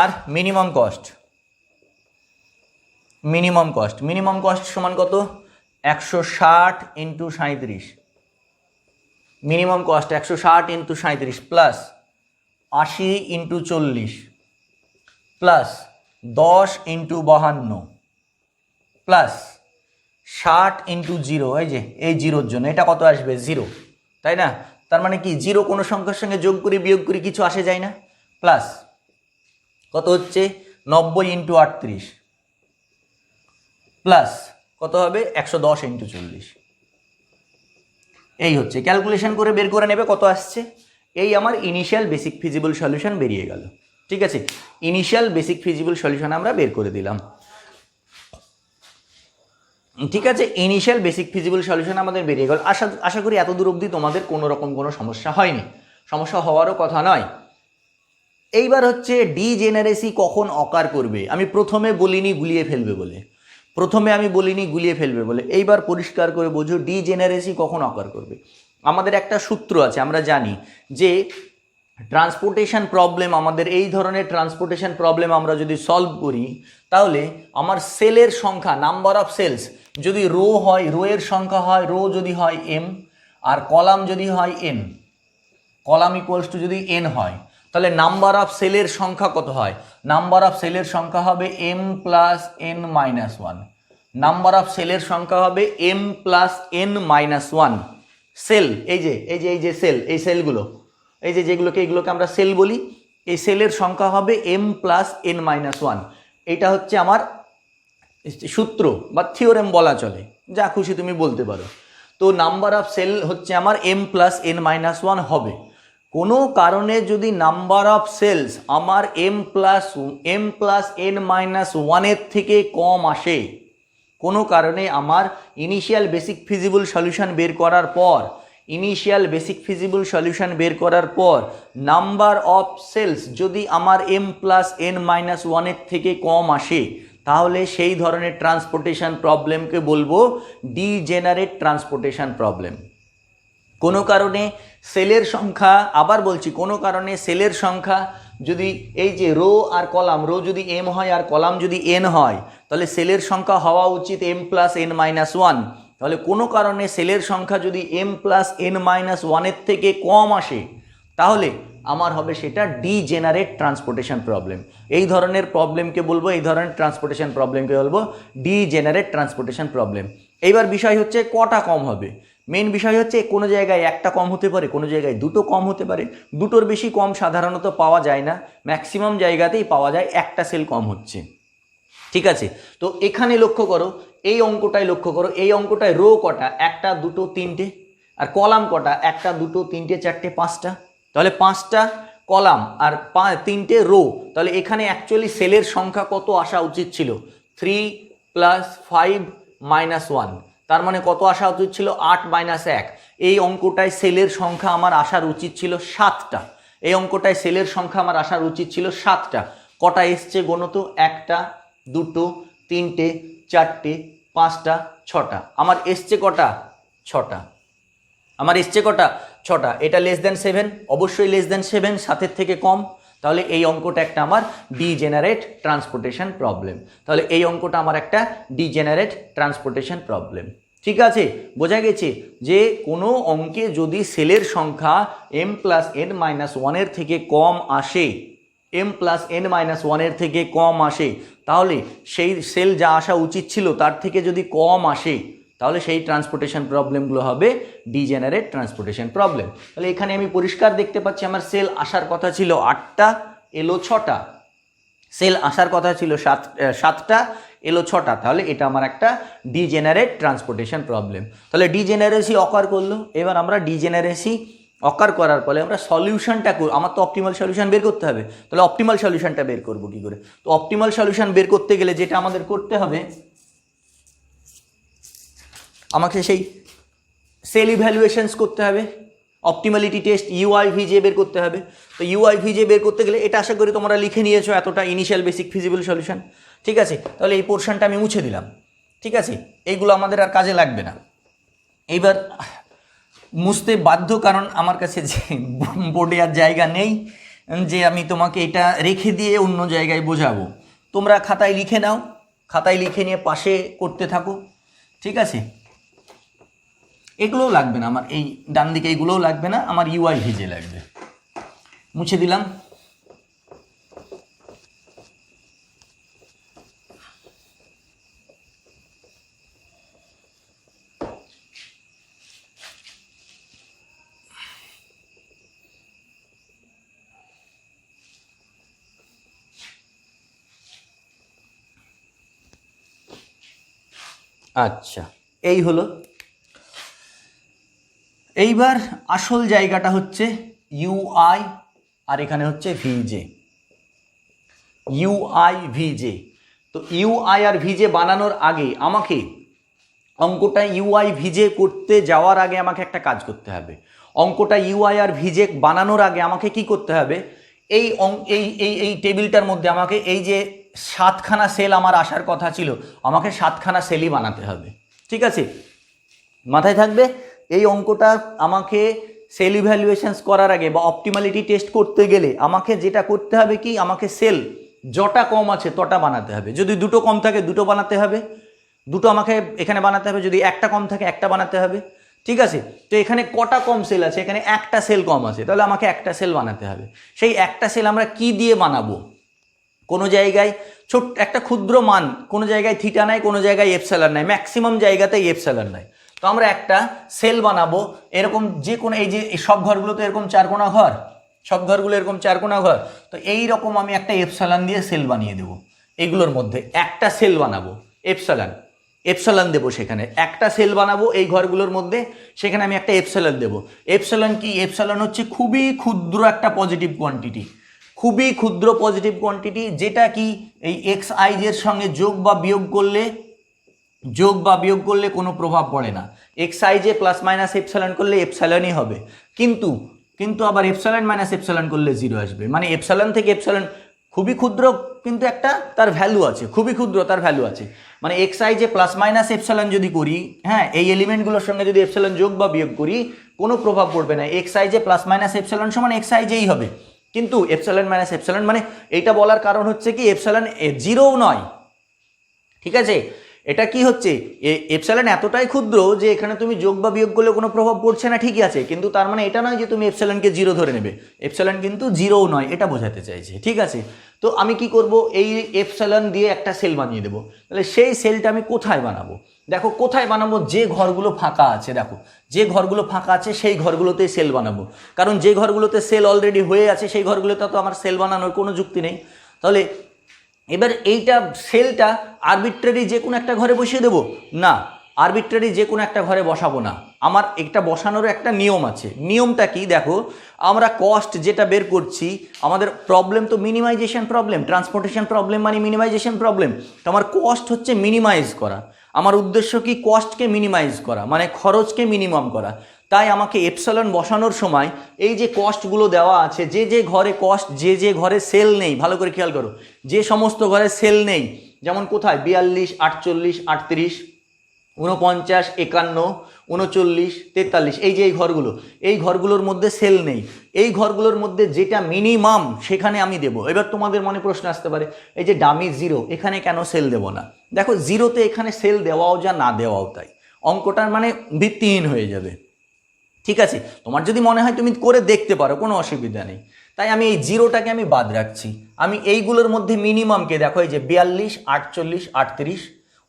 আর minimum cost, minimum cost, minimum cost সমান কত? 160 into 37। Minimum cost 160 into 37 plus 80 into 40 plus 10 into 52 plus 60 into 0, এই যে এই জিরোর জন্য এটা কত আসবে? 0, তাই না? তার মানে কি 0 কোনো সংখ্যার সঙ্গে যোগ করি বিয়োগ করি কিছু আসে যায় না, প্লাস কত হচ্ছে? 90 ইন্টু 38 প্লাস কত হবে? 110 ইন্টু 40। এই হচ্ছে, ক্যালকুলেশন করে বের করে নেবে কত আসছে। এই আমার ইনিশিয়াল বেসিক ফিজিবল সলিউশন বেরিয়ে গেল। ঠিক আছে, ইনিশিয়াল বেসিক ফিজিবল সলিউশন আমরা বের করে দিলাম। ঠিক আছে, ইনিশিয়াল বেসিক ফিজিবল সলিউশন আমাদের বেরিয়ে গেল। আশা করি এত দূর অবধি তোমাদের কোনো রকম কোনো সমস্যা হয়নি, সমস্যা হওয়ারও কথা নয়। এইবার হচ্ছে ডিজেনারেসি কখন অকার করবে। আমি প্রথমে বলিনি গুলিয়ে ফেলবে বলে, এইবার পরিষ্কার করে বোঝো ডিজেনারেসি কখন অকার করবে। আমাদের একটা সূত্র আছে, আমরা জানি যে ট্রান্সপোর্টেশন প্রবলেম, আমাদের এই ধরনের ট্রান্সপোর্টেশন প্রবলেম আমরা যদি সলভ করি, তাহলে আমার সেলের সংখ্যা, নাম্বার অফ সেলস যদি রো হয়, রো এর সংখ্যা হয়, রো যদি হয় m আর কলাম যদি হয় n, কলাম ইকুয়ালস টু যদি n হয়, তাহলে নাম্বার অফ সেলের সংখ্যা কত হয়? নাম্বার অফ সেলের সংখ্যা হবে m plus n minus 1। Number of সেলের সংখ্যা হবে m plus n minus 1। Cell, এই যে সেল, এই সেলগুলো, এই যে এগুলোকে আমরা সেল বলি, এই সেলের সংখ্যা হবে m প্লাস n মাইনাস 1। এটা হচ্ছে আমার সূত্র বা থিওরেম বলা চলে, যা খুশি তুমি বলতে পারো। তো নাম্বার অফ সেল হচ্ছে আমার m প্লাস n মাইনাস 1 হবে। কোনো কারণে যদি নাম্বার অফ সেলস আমার m প্লাস n মাইনাস 1 এর থেকে কম আসে, কোনো কারণে আমার ইনিশিয়াল বেসিক ফিজিবল সলিউশন বের করার পর নাম্বার অফ সেলস যদি আমার m প্লাস n মাইনাস 1 এর থেকে কম আসে, তাহলে সেই ধরনের ট্রান্সপোর্টেশন প্রবলেমকে বলবো ডিজেনারেট ট্রান্সপোর্টেশন প্রবলেম। কোনো কারণে সেলের সংখ্যা, আবার বলছি, কোনো কারণে সেলের সংখ্যা যদি এই যে রো আর কলাম, রো যদি m হয় আর কলাম যদি n হয়, তাহলে সেলের সংখ্যা হওয়া উচিত m প্লাস n মাইনাস 1। তাহলে কোনো কারণে সেলের সংখ্যা যদি m প্লাস n মাইনাস 1 এর থেকে কম আসে, তাহলে আমার হবে সেটা ডিজেনারেট ট্রান্সপোর্টেশন প্রবলেম। এই ধরনের প্রবলেমকে বলবো, এই ধরনের ট্রান্সপোর্টেশন প্রবলেমকে বলবো ডিজেনারেট ট্রান্সপোর্টেশন প্রবলেম। এইবার বিষয় হচ্ছে কটা কম হবে। মেন বিষয় হচ্ছে কোনো জায়গায় একটা কম হতে পারে, কোনো জায়গায় দুটো কম হতে পারে। দুটোর বেশি কম সাধারণত পাওয়া যায় না, ম্যাক্সিমাম জায়গাতেই পাওয়া যায় একটা সেল কম হচ্ছে। ঠিক আছে, তো এখানে লক্ষ্য করো, এই অঙ্কটায় লক্ষ্য করো, এই অঙ্কটায় রো কটা? একটা, দুটো, তিনটে। আর কলাম কটা? একটা, দুটো, তিনটে, চারটে, পাঁচটা। তাহলে 5টা কলাম আর 3টে রো। তাহলে এখানে অ্যাকচুয়ালি সেলের সংখ্যা কত আসা উচিত ছিল? 3 প্লাস 5 মাইনাস 1। তার মানে কত আসা উচিত ছিল? 8 মাইনাস 1। এই অঙ্কটায় সেলের সংখ্যা আমার আসার উচিত ছিল 7টা। এই অঙ্কটায় সেলের সংখ্যা আমার আসার উচিত ছিল 7টা। কটা এসছে গোনো তো? 1টা 2টো 3টে 4টে 5টা 6টা। আমার এসছে কটা? 6টা। আমার এসছে কটা? 6টা। এটা লেস দ্যান 7, অবশ্যই লেস দ্যান 7, 7-এর থেকে কম। তাহলে এই অঙ্কটা একটা আমার ডিজেনারেট ট্রান্সপোর্টেশন প্রবলেম। তাহলে এই অঙ্কটা আমার একটা ডিজেনারেট ট্রান্সপোর্টেশন প্রবলেম। ঠিক আছে, বোঝা গেছে যে কোনো অঙ্কে যদি সেলের সংখ্যা m+n-1 থেকে কম আসে, m+n-1 থেকে কম আসে, তাহলে সেই সেল যা আসা উচিত ছিল তার থেকে যদি কম আসে, তাহলে সেই ট্রান্সপোর্টেশন প্রবলেমগুলো হবে ডিজেনারেট ট্রান্সপোর্টেশন প্রবলেম। তাহলে এখানে আমি পরিষ্কার দেখতে পাচ্ছি আমার সেল আসার কথা ছিল 8টা, এলো 6টা। সেল আসার কথা ছিল 7টা, এলো 6টা। তাহলে এটা আমার একটা ডিজেনারেট ট্রান্সপোর্টেশন প্রবলেম। তাহলে ডিজেনারেসি অকার করলো। এবার আমরা ডিজেনারেসি অকার করার পরে আমরা সলিউশনটা আমার তো অপটিমাল সলিউশন বের করতে হবে। তাহলে অপটিমাল সলিউশনটা বের করবো কী করে? তো অপটিমাল সলিউশন বের করতে গেলে যেটা আমাদের করতে হবে, আমাকে সেই সেল ইভ্যালুয়েশনস করতে হবে, অপটিমালিটি টেস্ট ইউআইভিজে বের করতে হবে। তো ইউআইভিজে বের করতে গেলে এটা আশা করি তোমরা লিখে নিয়েছো এতটা ইনিশিয়াল বেসিক ফিজিবল সলিউশন। ঠিক আছে, তাহলে এই পোর্শনটা আমি মুছে দিলাম। ঠিক আছে, এইগুলো আমাদের আর কাজে লাগবে না। এইবার মুছতে বাধ্য, কারণ আমার কাছে যে বোর্ডে আর জায়গা নেই যে আমি তোমাকে এটা রেখে দিয়ে অন্য জায়গায় বোঝাবো। তোমরা খাতায় লিখে নাও, খাতায় লিখে নিয়ে পাশে করতে থাকো। ঠিক আছে, এগুলোও লাগবে না আমার, এই ডান দিকে এইগুলোও লাগবে না, আমার ইউআইভিজে লাগবে। মুছে দিলাম। আচ্ছা, এই হলো। এইবার আসল জায়গাটা হচ্ছে ইউআই আর এখানে হচ্ছে ভিজে, ইউআই ভিজে। তো ইউআই আর ভিজে বানানোর আগে আমাকে অঙ্কটা ইউআই ভিজে করতে যাওয়ার আগে আমাকে একটা কাজ করতে হবে। অঙ্কটা ইউআই আর ভিজে বানানোর আগে আমাকে কি করতে হবে? এই এই টেবিলটার মধ্যে আমাকে এই যে 7খানা সেল আমার আসার কথা ছিল, আমাকে 7খানা সেলই বানাতে হবে। ঠিক আছে, মাথায় থাকবে। এই অঙ্কটা আমাকে সেল ইভ্যালুয়েশনস করার আগে বা অপটিমালিটি টেস্ট করতে গেলে আমাকে যেটা করতে হবে কি, আমাকে সেল যটা কম আছে তটা বানাতে হবে। যদি 2টো কম থাকে 2টো বানাতে হবে, 2টো আমাকে এখানে বানাতে হবে। যদি 1টা কম থাকে 1টা বানাতে হবে। ঠিক আছে, তো এখানে কটা কম সেল আছে? এখানে 1টা সেল কম আছে, তাহলে আমাকে 1টা সেল বানাতে হবে। সেই 1টা সেল আমরা কি দিয়ে বানাবো? কোনো জায়গায় ছোট্ট একটা ক্ষুদ্র মান, কোনো জায়গায় থিটা নাই, কোনো জায়গায় এপসাইলন নাই, ম্যাক্সিমাম জায়গাতেই এপসাইলন নাই। তো আমরা একটা সেল বানাবো এরকম, যে কোনো এই যে সব ঘরগুলো তো এরকম 4 কোণা ঘর, সব ঘরগুলো এরকম 4 কোণা ঘর। তো এই রকম আমি একটা এপসাইলন দিয়ে সেল বানিয়ে দেবো। এগুলোর মধ্যে একটা সেল বানাবো, এপসাইলন দেবো, সেখানে একটা সেল বানাবো এই ঘরগুলোর মধ্যে, সেখানে আমি একটা এপসাইলন দেবো। এপসাইলন কি? এপসাইলন হচ্ছে খুবই ক্ষুদ্র একটা পজিটিভ কোয়ান্টিটি, খুবই ক্ষুদ্র পজিটিভ কোয়ান্টিটি, যেটা কি এই এক্স আইজের সঙ্গে যোগ বা বিয়োগ করলে কোনো প্রভাব পড়ে না। এক্স আইজে প্লাস মাইনাস এপসাইলন করলে এপসাইলনই হবে, কিন্তু আবার এপসাইলন মাইনাস এপসাইলন করলে 0 আসবে। মানে এপসাইলন থেকে এপসাইলন খুবই ক্ষুদ্র, কিন্তু একটা তার ভ্যালু আছে, খুবই ক্ষুদ্র তার ভ্যালু আছে। মানে এক্স আইজে প্লাস মাইনাস এপসাইলন যদি করি, হ্যাঁ, এই এলিমেন্টগুলোর সঙ্গে যদি এপসাইলন যোগ বা বিয়োগ করি কোনো প্রভাব পড়বে না। এক্স আইজে প্লাস মাইনাস এপসাইলন সমান এক্স আইজেই হবে। কিন্তু এপসাইলন মাইনাস এপসাইলন মানে এইটা বলার কারণ হচ্ছে কি, এপসাইলন 0ও নয়। ঠিক আছে, এটা কি হচ্ছে, এপসাইলন এতটাই ক্ষুদ্র যে এখানে তুমি যোগ বা বিয়োগ করলে কোনো প্রভাব পড়ছে না, ঠিকই আছে, কিন্তু তার মানে এটা নয় যে তুমি এপসাইলনকে 0 ধরে নেবে। এপসাইলন কিন্তু 0ও নয়, এটা বোঝাতে চাইছে। ঠিক আছে, তো আমি কি করব, এই এপসাইলন দিয়ে একটা সেল বানিয়ে দেবো। তাহলে সেই সেলটা আমি কোথায় বানাবো? দেখো কোথায় বানাবো, যে ঘরগুলো ফাঁকা আছে, দেখো যে ঘরগুলো ফাঁকা আছে সেই ঘরগুলোতেই সেল বানাবো। কারণ যে ঘরগুলোতে সেল অলরেডি হয়ে আছে সেই ঘরগুলোতে তো আমার সেল বানানোর কোনো যুক্তি নেই। তাহলে এবার এইটা সেলটা আরবিট্রারি যে কোনো একটা ঘরে বসিয়ে দেবো না, আরবিট্রারি যে কোনো একটা ঘরে বসাবো না। আমার এটা বসানোর একটা নিয়ম আছে। নিয়মটা কি? দেখো, আমরা কস্ট যেটা বের করছি, আমাদের প্রবলেম তো মিনিমাইজেশন প্রবলেম, ট্রান্সপোর্টেশন প্রবলেম মানে মিনিমাইজেশন প্রবলেম। তো আমার কস্ট হচ্ছে মিনিমাইজ করা। আমার উদ্দেশ্য কি? কস্টকে মিনিমাইজ করা, মানে খরচকে মিনিমাম করা। তাই আমাকে এপসাইলন বসানোর সময় এই যে কস্টগুলো দেওয়া আছে, যে ঘরে কস্ট, যে ঘরে সেল নেই, ভালো করে খেয়াল করো, যে সমস্ত ঘরে সেল নেই, যেমন কোথায় 42, 48, 38, 49, 51, 39, 43, এই যে এই ঘরগুলোর মধ্যে সেল নেই, এই ঘরগুলোর মধ্যে যেটা মিনিমাম সেখানে আমি দেবো। এবার তোমাদের মনে প্রশ্ন আসতে পারে, এই যে ডামি 0, এখানে কেন সেল দেবো না? দেখো 0তে এখানে সেল দেওয়াও যা না দেওয়াও তাই, অঙ্কটার মানে ভিত্তিহীন হয়ে যাবে। ঠিক আছে, তোমার যদি মনে হয় তুমি করে দেখতে পারো, কোনো অসুবিধা নেই। তাই আমি এই 0টাকে আমি বাদ রাখছি। আমি এইগুলোর মধ্যে মিনিমামকে দেখো, এই যে 42, 48, 38,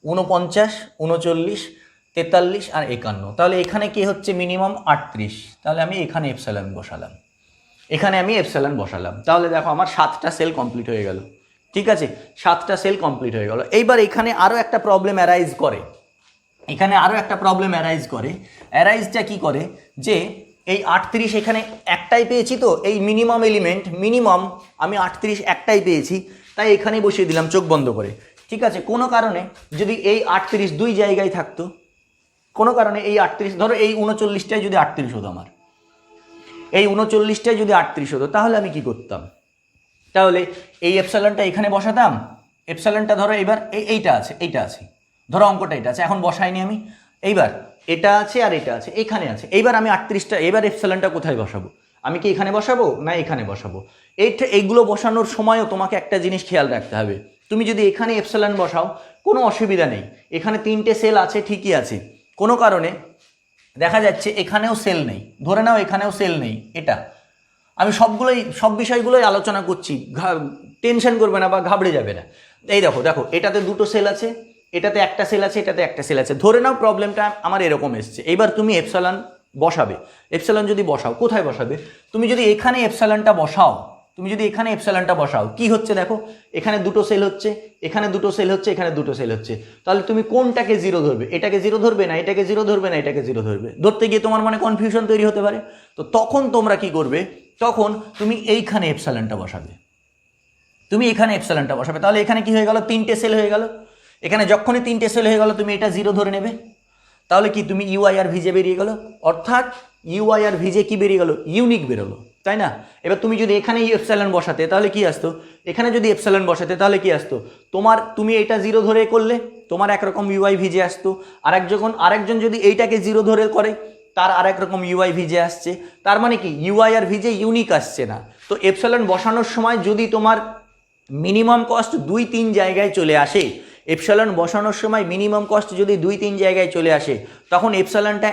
49, 39, 43 আর 51, তাহলে এখানে কি হচ্ছে মিনিমাম 38, তাহলে আমি এখানে এপসাইলন বসালাম, তাহলে দেখো আমার 7টা সেল কমপ্লিট হয়ে গেল। ঠিক আছে, 7টা সেল কমপ্লিট হয়ে গেল। এইবার এখানে আরও একটা প্রবলেম অ্যারাইজ করে, অ্যারাইজটা কি করে, যে এই 38 এখানে একটাই পেয়েছি, তো এই মিনিমাম এলিমেন্ট, আমি 38 একটাই পেয়েছি, তাই এখানেই বসিয়ে দিলাম চোখ বন্ধ করে। ঠিক আছে, কোনো কারণে যদি এই 38 দুই জায়গায় থাকতো, কোনো কারণে এই 38, ধরো এই 39টাই যদি 38 হতো, আমার এই 39টাই যদি 38 হতো, তাহলে আমি কি করতাম? তাহলে এই এপসাইলনটা এখানে বসাতাম। এপসাইলনটা ধরো এবার এইটা আছে, ধরো অঙ্কটা এটা আছে, এখন বসাইনি আমি, এইবার এটা আছে আর এটা আছে, এখানে আছে। এইবার আমি 38টা, এবার এপসাইলনটা কোথায় বসাবো? আমি কি এখানে বসাবো না এখানে বসাবো? এইগুলো বসানোর সময়ও তোমাকে একটা জিনিস খেয়াল রাখতে হবে। তুমি যদি এখানে এপসাইলন বসাও, কোনো অসুবিধা নেই, এখানে 3টে সেল আছে, ঠিকই আছে। কোনো কারণে দেখা যাচ্ছে এখানেও সেল নেই, ধরে নাও এখানেও সেল নেই, এটা আমি সব বিষয়গুলোই আলোচনা করছি, টেনশন করবে না বা ঘাবড়ে যাবে না। এই দেখো এটাতে 2টো সেল আছে, এটাতে একটা সেল আছে, এটাতে একটা সেল আছে। ধরে নাও প্রবলেমটা আমার এরকম এসছে। এইবার তুমি এপসাইলন বসাবে। এপসাইলন যদি বসাও, কোথায় বসাবে? তুমি যদি এখানে এপসাইলনটা বসাও, কি হচ্ছে দেখো, এখানে 2টো সেল হচ্ছে, এখানে 2টো সেল হচ্ছে, এখানে 2টো সেল হচ্ছে। তাহলে তুমি কোনটাকে 0 ধরবে? এটাকে 0 ধরবে না, এটাকে 0 ধরবে না, এটাকে 0 ধরবে। ধরতে গিয়ে তোমার মানে কনফিউশন তৈরি হতে পারে। তো তখন তোমরা কি করবে? তখন তুমি এইখানে এপসাইলনটা বসাবে, তাহলে এখানে কি হয়ে গেল? 3টে সেল হয়ে গেল। এখানে যখনই 3টে সেল হয়ে গেল, তুমি এটা 0 ধরে নেবে। তাহলে কি তুমি ইউআই আর ভিজে বেরিয়ে গেল, অর্থাৎ ইউআই আর ভিজে কি বেরিয়ে গেল? ইউনিক বেরোলো, তাই না? এবার তুমি যদি এখানে এপসাইলন বসাতে, তাহলে কি আসতো? এখানে যদি এপসাইলন বসাতে, তাহলে কি আসতো? তুমি এটা 0 ধরে করলে, তোমার একরকম ইউআই ভিজে আসতো। আরেকজন যদি এইটাকে 0 ধরে করে, তার আরেক রকম ইউআই ভিজে আসছে। তার মানে কি ইউআই আর ভিজে ইউনিক আসছে না। তো এপসাইলন বসানোর সময় যদি তোমার মিনিমাম কস্ট 2-3 জায়গায় চলে আসে, এপসাইলন বসানোর সময় মিনিমাম কস্ট যদি 2-3 জায়গায় চলে আসে, তখন এপসাইলনটা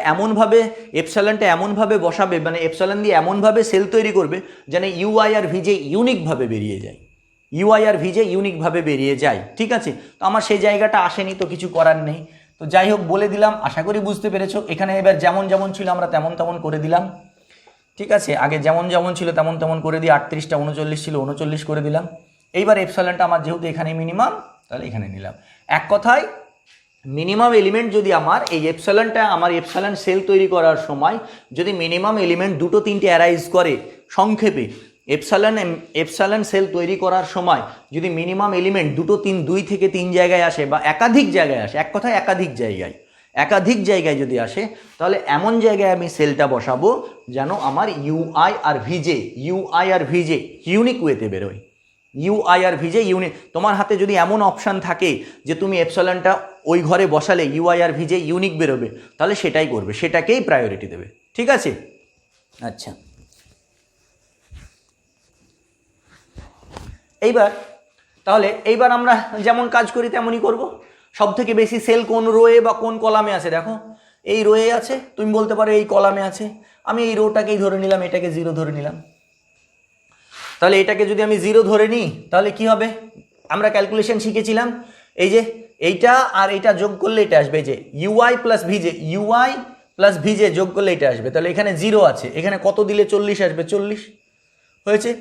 এমনভাবে বসাবে, মানে এপসাইলন দিয়ে এমনভাবে সেল তৈরি করবে যেন ইউআই আর ভিজে ইউনিকভাবে বেরিয়ে যায়। ঠিক আছে, তো আমার সেই জায়গাটা আসেনি, তো কিছু করার নেই। তো যাই হোক, বলে দিলাম, আশা করি বুঝতে পেরেছো। এখানে এবার যেমন ছিল আমরা তেমন করে দিলাম। ঠিক আছে, আগে যেমন ছিল তেমন করে দিয়ে 38টা 39 ছিল, 39 করে দিলাম। এইবার এপসাইলনটা আমার যেহেতু এখানে মিনিমাম, তাহলে এখানে নিলাম। এক কথায় মিনিমাম এলিমেন্ট যদি আমার এপসাইলন সেল তৈরি করার সময় যদি মিনিমাম এলিমেন্ট 2-3টে অ্যারাইজ করে, সংক্ষেপে এপসাইলন সেল তৈরি করার সময় যদি মিনিমাম এলিমেন্ট 2 থেকে 3 জায়গায় আসে বা একাধিক জায়গায় আসে, এক কথায় একাধিক জায়গায় যদি আসে, তাহলে এমন জায়গায় আমি সেলটা বসাবো যেন আমার ইউআই আর ভিজে ইউনিক ওয়েতে বেরোয়। ইউআই আর ভিজে ইউনিক। তোমার হাতে যদি এমন অপশান থাকে যে তুমি এপসাইলনটা ওই ঘরে বসালে ইউআই আর ভিজে ইউনিক বেরোবে, তাহলে সেটাই করবে, সেটাকেই প্রায়োরিটি দেবে। ঠিক আছে, আচ্ছা। এইবার আমরা যেমন কাজ করি তেমনই করব। সব থেকে বেশি সেল কোন রোয়ে বা কোন কলামে আছে? দেখো এই রোয়ে আছে, তুমি বলতে পারো এই কলামে আছে। আমি এই রোটাকেই ধরে নিলাম, এটাকে 0 ধরে নিলাম। তাহলে এটাকে যদি আমি 0 ধরে নিই, তাহলে কি হবে? আমরা ক্যালকুলেশন শিখেছিলাম, এই যে এইটা আর এইটা যোগ করলে এটা আসবে, যে ইউআই প্লাস ভিজে যোগ করলে এটা আসবে। তাহলে এখানে 0 আছে, এখানে কত দিলে 40 আসবে? 40 হয়েছে।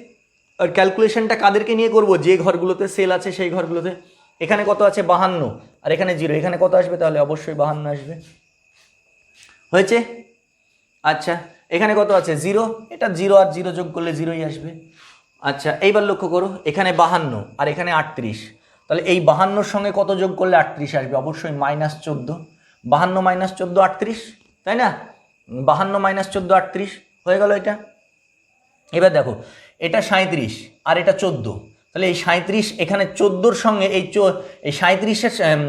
আর ক্যালকুলেশনটা কাদেরকে নিয়ে করব? যে ঘরগুলোতে সেল আছে সেই ঘরগুলোতে। এখানে কত আছে? 52, আর এখানে 0, এখানে কত আসবে? তাহলে অবশ্যই 52 আসবে। হয়েছে? আচ্ছা, এখানে কত আছে? 0, এটা 0 আর 0 যোগ করলে 0ই আসবে। আচ্ছা, এইবার লক্ষ্য করো, এখানে 52 আর এখানে 38, তাহলে এই 52-র সঙ্গে কত যোগ করলে 38 আসবে? অবশ্যই -14। 52 - 14 38, তাই না? 52 মাইনাস 14 38 হয়ে গেল এটা। এবার দেখো এটা 37 আর এটা 14, তাহলে এই 37 এখানে 14-র সঙ্গে এই 37-এর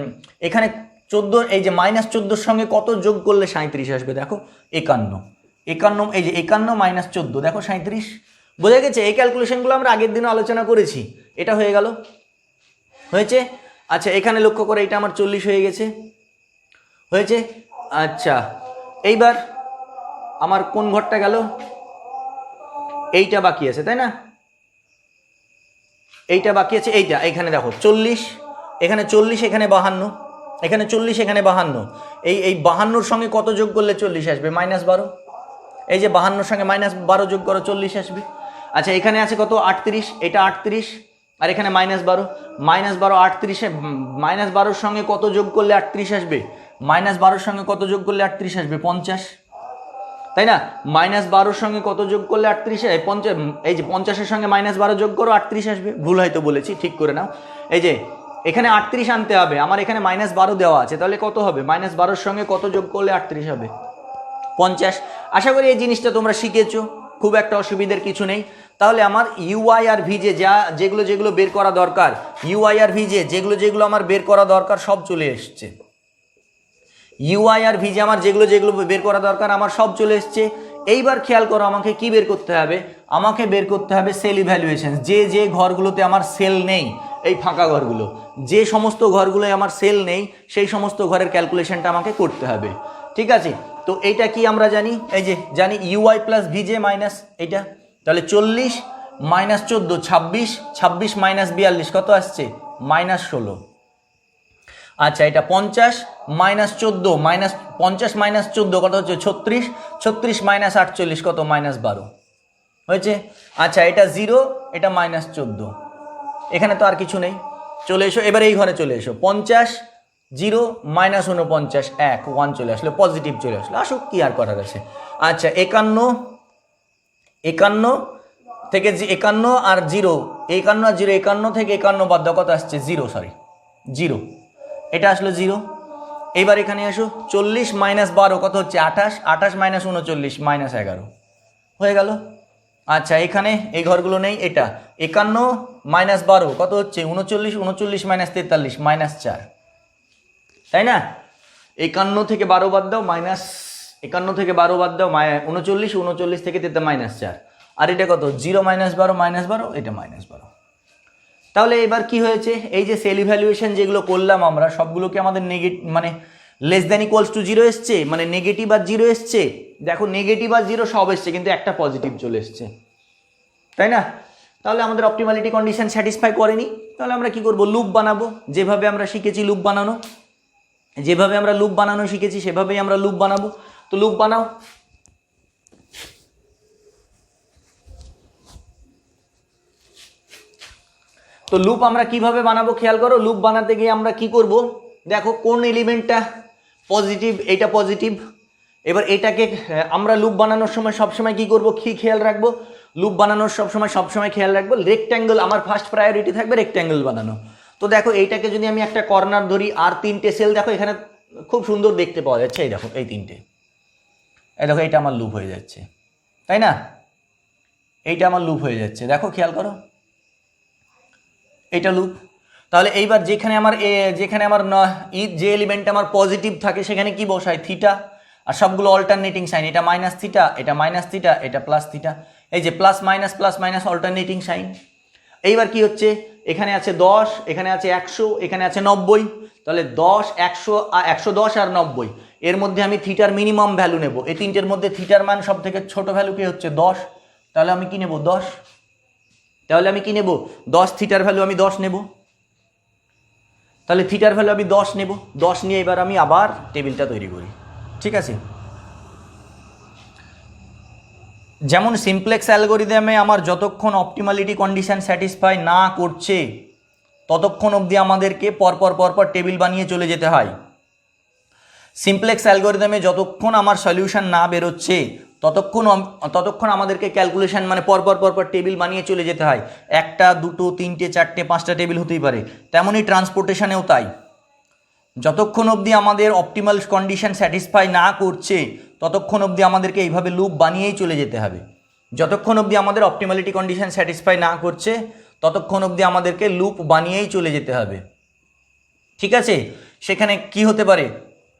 এখানে 14 এই যে মাইনাস 14-র সঙ্গে কত যোগ করলে 37 আসবে? দেখো 51 এই যে 51 মাইনাস 14 দেখো 37। বোঝা গেছে? এই ক্যালকুলেশনগুলো আমরা আগের দিনও আলোচনা করেছি। এটা হয়ে গেল, হয়েছে। আচ্ছা এখানে লক্ষ্য করে এটা আমার 40 হয়ে গেছে, হয়েছে। আচ্ছা এইবার আমার কোন ঘরটা গেল? এইটা বাকি আছে, তাই না? এইটা বাকি আছে, এইটা। এখানে দেখো 40, এখানে 40, এখানে 52, এখানে 40, এখানে 52। এই 52-র সঙ্গে কত যোগ করলে 40 আসবে? -12। এই যে 52-র সঙ্গে -12 যোগ করো 40 আসবে। আচ্ছা এখানে আছে কত? 38, এটা 38 আর এখানে -12, -12 38-এ -12-র সঙ্গে কত যোগ করলে 38 আসবে? -12-র সঙ্গে কত যোগ করলে 38 আসবে? 50, তাই না? -12-র সঙ্গে কত যোগ করলে 38? এই যে 50-এর সঙ্গে -12 যোগ করো 38 আসবে। ভুল হয়তো বলেছি, ঠিক করে নাও। এই যে এখানে 38 আনতে হবে, আমার এখানে -12 দেওয়া আছে, তাহলে কত হবে? -12-র সঙ্গে কত যোগ করলে 38 হবে? 50। আশা করি এই জিনিসটা তোমরা শিখেছো, খুব একটা অসুবিধার কিছু নেই। তাহলে আমার ইউআই আর ভিজে যেগুলো বের করা দরকার, ইউআই আর ভিজে যেগুলো আমার বের করা দরকার সব চলে এসছে। ইউআই আর ভিজে আমার যেগুলো বের করা দরকার আমার সব চলে এসছে। এইবার খেয়াল করো আমাকে কি বের করতে হবে? আমাকে বের করতে হবে সেল ইভ্যালুয়েশন। যে ঘরগুলোতে আমার সেল নেই, এই ফাঁকা ঘরগুলো, যে সমস্ত ঘরগুলোয় আমার সেল নেই সেই সমস্ত ঘরের ক্যালকুলেশনটা আমাকে করতে হবে। ঠিক আছে? তো এইটা কি আমরা জানি? এই যে জানি ইউআই প্লাস ভিজে মাইনাস এইটা, তাহলে 40 মাইনাস 14 26, 26 মাইনাস 42 কত আসছে? -16। আচ্ছা এটা 50 মাইনাস 14 50 মাইনাস 14 কত হচ্ছে? 36, 36 মাইনাস 48 কত? -12 হয়েছে। আচ্ছা এটা 0, এটা -14, এখানে তো আর কিছু নেই। চলে এসো এবার এই ঘরে চলে এসো। 50 0 -49 1 চলে আসলো, পজিটিভ চলে আসলো, আসুক, কি আর করার আছে। আচ্ছা 51 থেকে 51 আর 0, 51 আর 0, 51 থেকে 51 বাদ দাও, কত আসছে? 0 এটা আসলো 0। এইবার এখানে আসো 40 মাইনাস 12 কত হচ্ছে? 28, 28 মাইনাস 39 -11 হয়ে গেল। আচ্ছা এখানে এই ঘরগুলো নেই, এটা 51 মাইনাস 12 কত হচ্ছে? 39, 39 মাইনাস 43 -4, তাই না? 51 থেকে 12 বাদ দাও, -51 থেকে 12 বাদ দাও 39, 39 থেকে -4, আর এটা কত? 0 -12 এটা -12। তাহলে এবার কি হয়েছে? এই যে সেল ইভ্যালুয়েশন যেগুলো করলাম আমরা সবগুলোকে আমাদের মানে লেস দ্যান ইকুয়ালস টু 0 এসছে, মানে নেগেটিভ আর 0 এসছে। দেখো নেগেটিভ আর 0 সব এসছে, কিন্তু একটা পজিটিভ চলে এসছে, তাই না? তাহলে আমাদের অপটিমালিটি কন্ডিশন স্যাটিসফাই করেনি। তাহলে আমরা কি করব? লুপ বানাবো। যেভাবে আমরা শিখেছি লুপ বানানো, শিখেছি সেভাবেই আমরা লুপ বানাবো। তো লুপ বানাও। তো লুপ আমরা কিভাবে বানাবো খেয়াল করো। লুপ বানাতে গিয়ে আমরা কি করব? দেখো কোন এলিমেন্টটা পজিটিভ, এটা পজিটিভ। এবার এটাকে আমরা লুপ বানানোর সময় সবসময় কি করব? কি খেয়াল রাখবো? লুপ বানানোর সবসময় খেয়াল রাখবো রেক্ট্যাঙ্গেল, আমার ফার্স্ট প্রায়োরিটি থাকবে রেক্ট্যাঙ্গেল বানানো। তো দেখো এইটাকে যদি আমি একটা কর্নার ধরি, আর 3টে সেল দেখো এখানে খুব সুন্দর দেখতে পাওয়া যাচ্ছে। এই দেখো এই 3টে, এই দেখো এইটা আমার লুপ হয়ে যাচ্ছে, তাই না? এইটা আমার লুপ হয়ে যাচ্ছে, দেখো খেয়াল করো, এটা লুপ। তাহলে এইবার যেখানে আমার যে এলিমেন্ট আমার পজিটিভ থাকে সেখানে কি বসাই? থিটা। আর সবগুলো অল্টারনেটিং সাইন, এটা মাইনাস থিটা, এটা মাইনাস থিটা, এটা প্লাস থিটা। এই যে প্লাস মাইনাস অল্টারনেটিং সাইন। এইবার কি হচ্ছে? এখানে আছে 10, এখানে আছে 100, এখানে আছে 90। তাহলে 10, 100, 110 আর 90, এর মধ্যে আমি থিটার মিনিমাম ভ্যালু নেব। এই 3টের মধ্যে থিটার মান সব থেকে ছোট ভ্যালু কি হচ্ছে? 10। তাহলে আমি কি নেব? 10। তাহলে আমি কি নেব? 10, থিটার ভ্যালু আমি 10 নেব। তাহলে থিটার ভ্যালু আমি 10 নেব। 10 নিয়ে এবার আমি আবার টেবিলটা তৈরি করি, ঠিক আছে? যেমন সিমপ্লেক্স অ্যালগরিদমে আমার যতক্ষণ অপটিমালিটি কন্ডিশন স্যাটিসফাই না করছে ততক্ষণ অবধি আমাদেরকে পরপর টেবিল বানিয়ে চলে যেতে হয়। সিমপ্লেক্স অ্যালগরিদমে যতক্ষণ আমার সলিউশন না বেরোচ্ছে ততক্ষণ আমাদেরকে ক্যালকুলেশন মানে পরপর টেবিল বানিয়ে চলে যেতে হয়। 1টা 2টো 3টে 4টে 5টা টেবিল হতেই পারে। তেমনই ট্রান্সপোর্টেশনেও তাই। যতক্ষণ অবধি আমাদের অপটিমাল কন্ডিশন স্যাটিসফাই না করছে ততক্ষণ অবধি আমাদেরকে এইভাবে লুপ বানিয়েই চলে যেতে হবে। যতক্ষণ অবধি আমাদের অপটিমালিটি কন্ডিশন স্যাটিসফাই না করছে ততক্ষণ অবধি আমাদেরকে লুপ বানিয়েই চলে যেতে হবে। ঠিক আছে, সেখানে কি হতে পারে,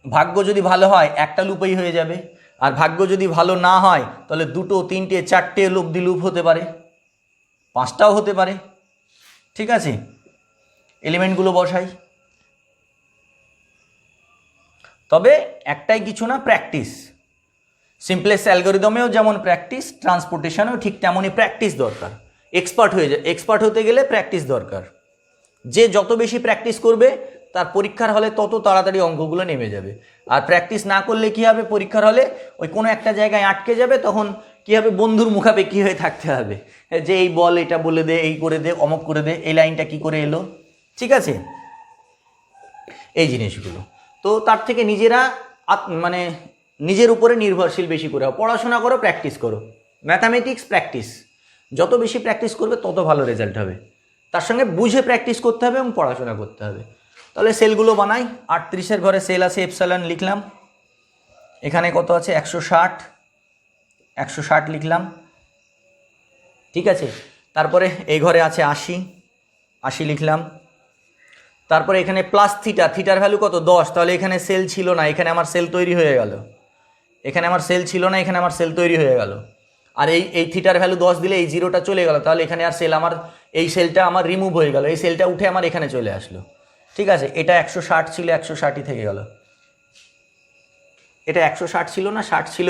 ভাগ্য যদি ভালো হয় একটা লুপেই হয়ে যাবে, আর ভাগ্য যদি ভালো না হয় তাহলে 2, 3, 4টে অবধি লুপ হতে পারে, 5টাও হতে পারে। ঠিক আছে, এলিমেন্টগুলো বসাই। তবে একটাই কিছু না, প্র্যাকটিস। সিম্পলেস্ট অ্যালগরিদমেও যেমন প্র্যাকটিস, ট্রান্সপোর্টেশনেও ঠিক তেমনই প্র্যাকটিস দরকার। এক্সপার্ট হতে গেলে প্র্যাকটিস দরকার। যে যত বেশি প্র্যাকটিস করবে তার পরীক্ষার হলে তত তাড়াতাড়ি অঙ্কগুলো নেমে যাবে। আর প্র্যাকটিস না করলে কী হবে, পরীক্ষার হলে ওই কোনো একটা জায়গায় আটকে যাবে, তখন কী হবে, বন্ধুর মুখাপেক্ষি হয়ে থাকতে হবে, যে এই বল, এটা বলে দে, এই করে দে, অমক করে দে, এই লাইনটা কি করে এলো। ঠিক আছে, এই জিনিসগুলো তো তার থেকে নিজেরা মানে নিজের উপরে নির্ভরশীল বেশি করে পড়াশোনা করো, প্র্যাকটিস করো। ম্যাথামেটিক্স প্র্যাকটিস, যত বেশি প্র্যাকটিস করবে তত ভালো রেজাল্ট হবে। তার সঙ্গে বুঝে প্র্যাকটিস করতে হবে এবং পড়াশোনা করতে হবে। তাহলে সেলগুলো বানাই। 38-এর ঘরে সেল আছে এপসাইলন লিখলাম, এখানে কত আছে 160 লিখলাম। ঠিক আছে, তারপরে এই ঘরে আছে 80 লিখলাম। তারপরে এখানে প্লাস থিটার ভ্যালু কত 10, তাহলে এখানে সেল ছিল না, এখানে আমার সেল তৈরি হয়ে গেল। এখানে আমার সেল ছিল না, এখানে আমার সেল তৈরি হয়ে গেল। আর এই থিটার ভ্যালু 10 দিলে এই 0টা চলে গেল, তাহলে এখানে আর সেল আমার, এই সেলটা আমার রিমুভ হয়ে গেল, এই সেলটা উঠে আমার এখানে চলে আসলো। ঠিক আছে, এটা 160 ছিল, 160ই থেকে গেল। এটা 160 ছিল না 60 ছিল,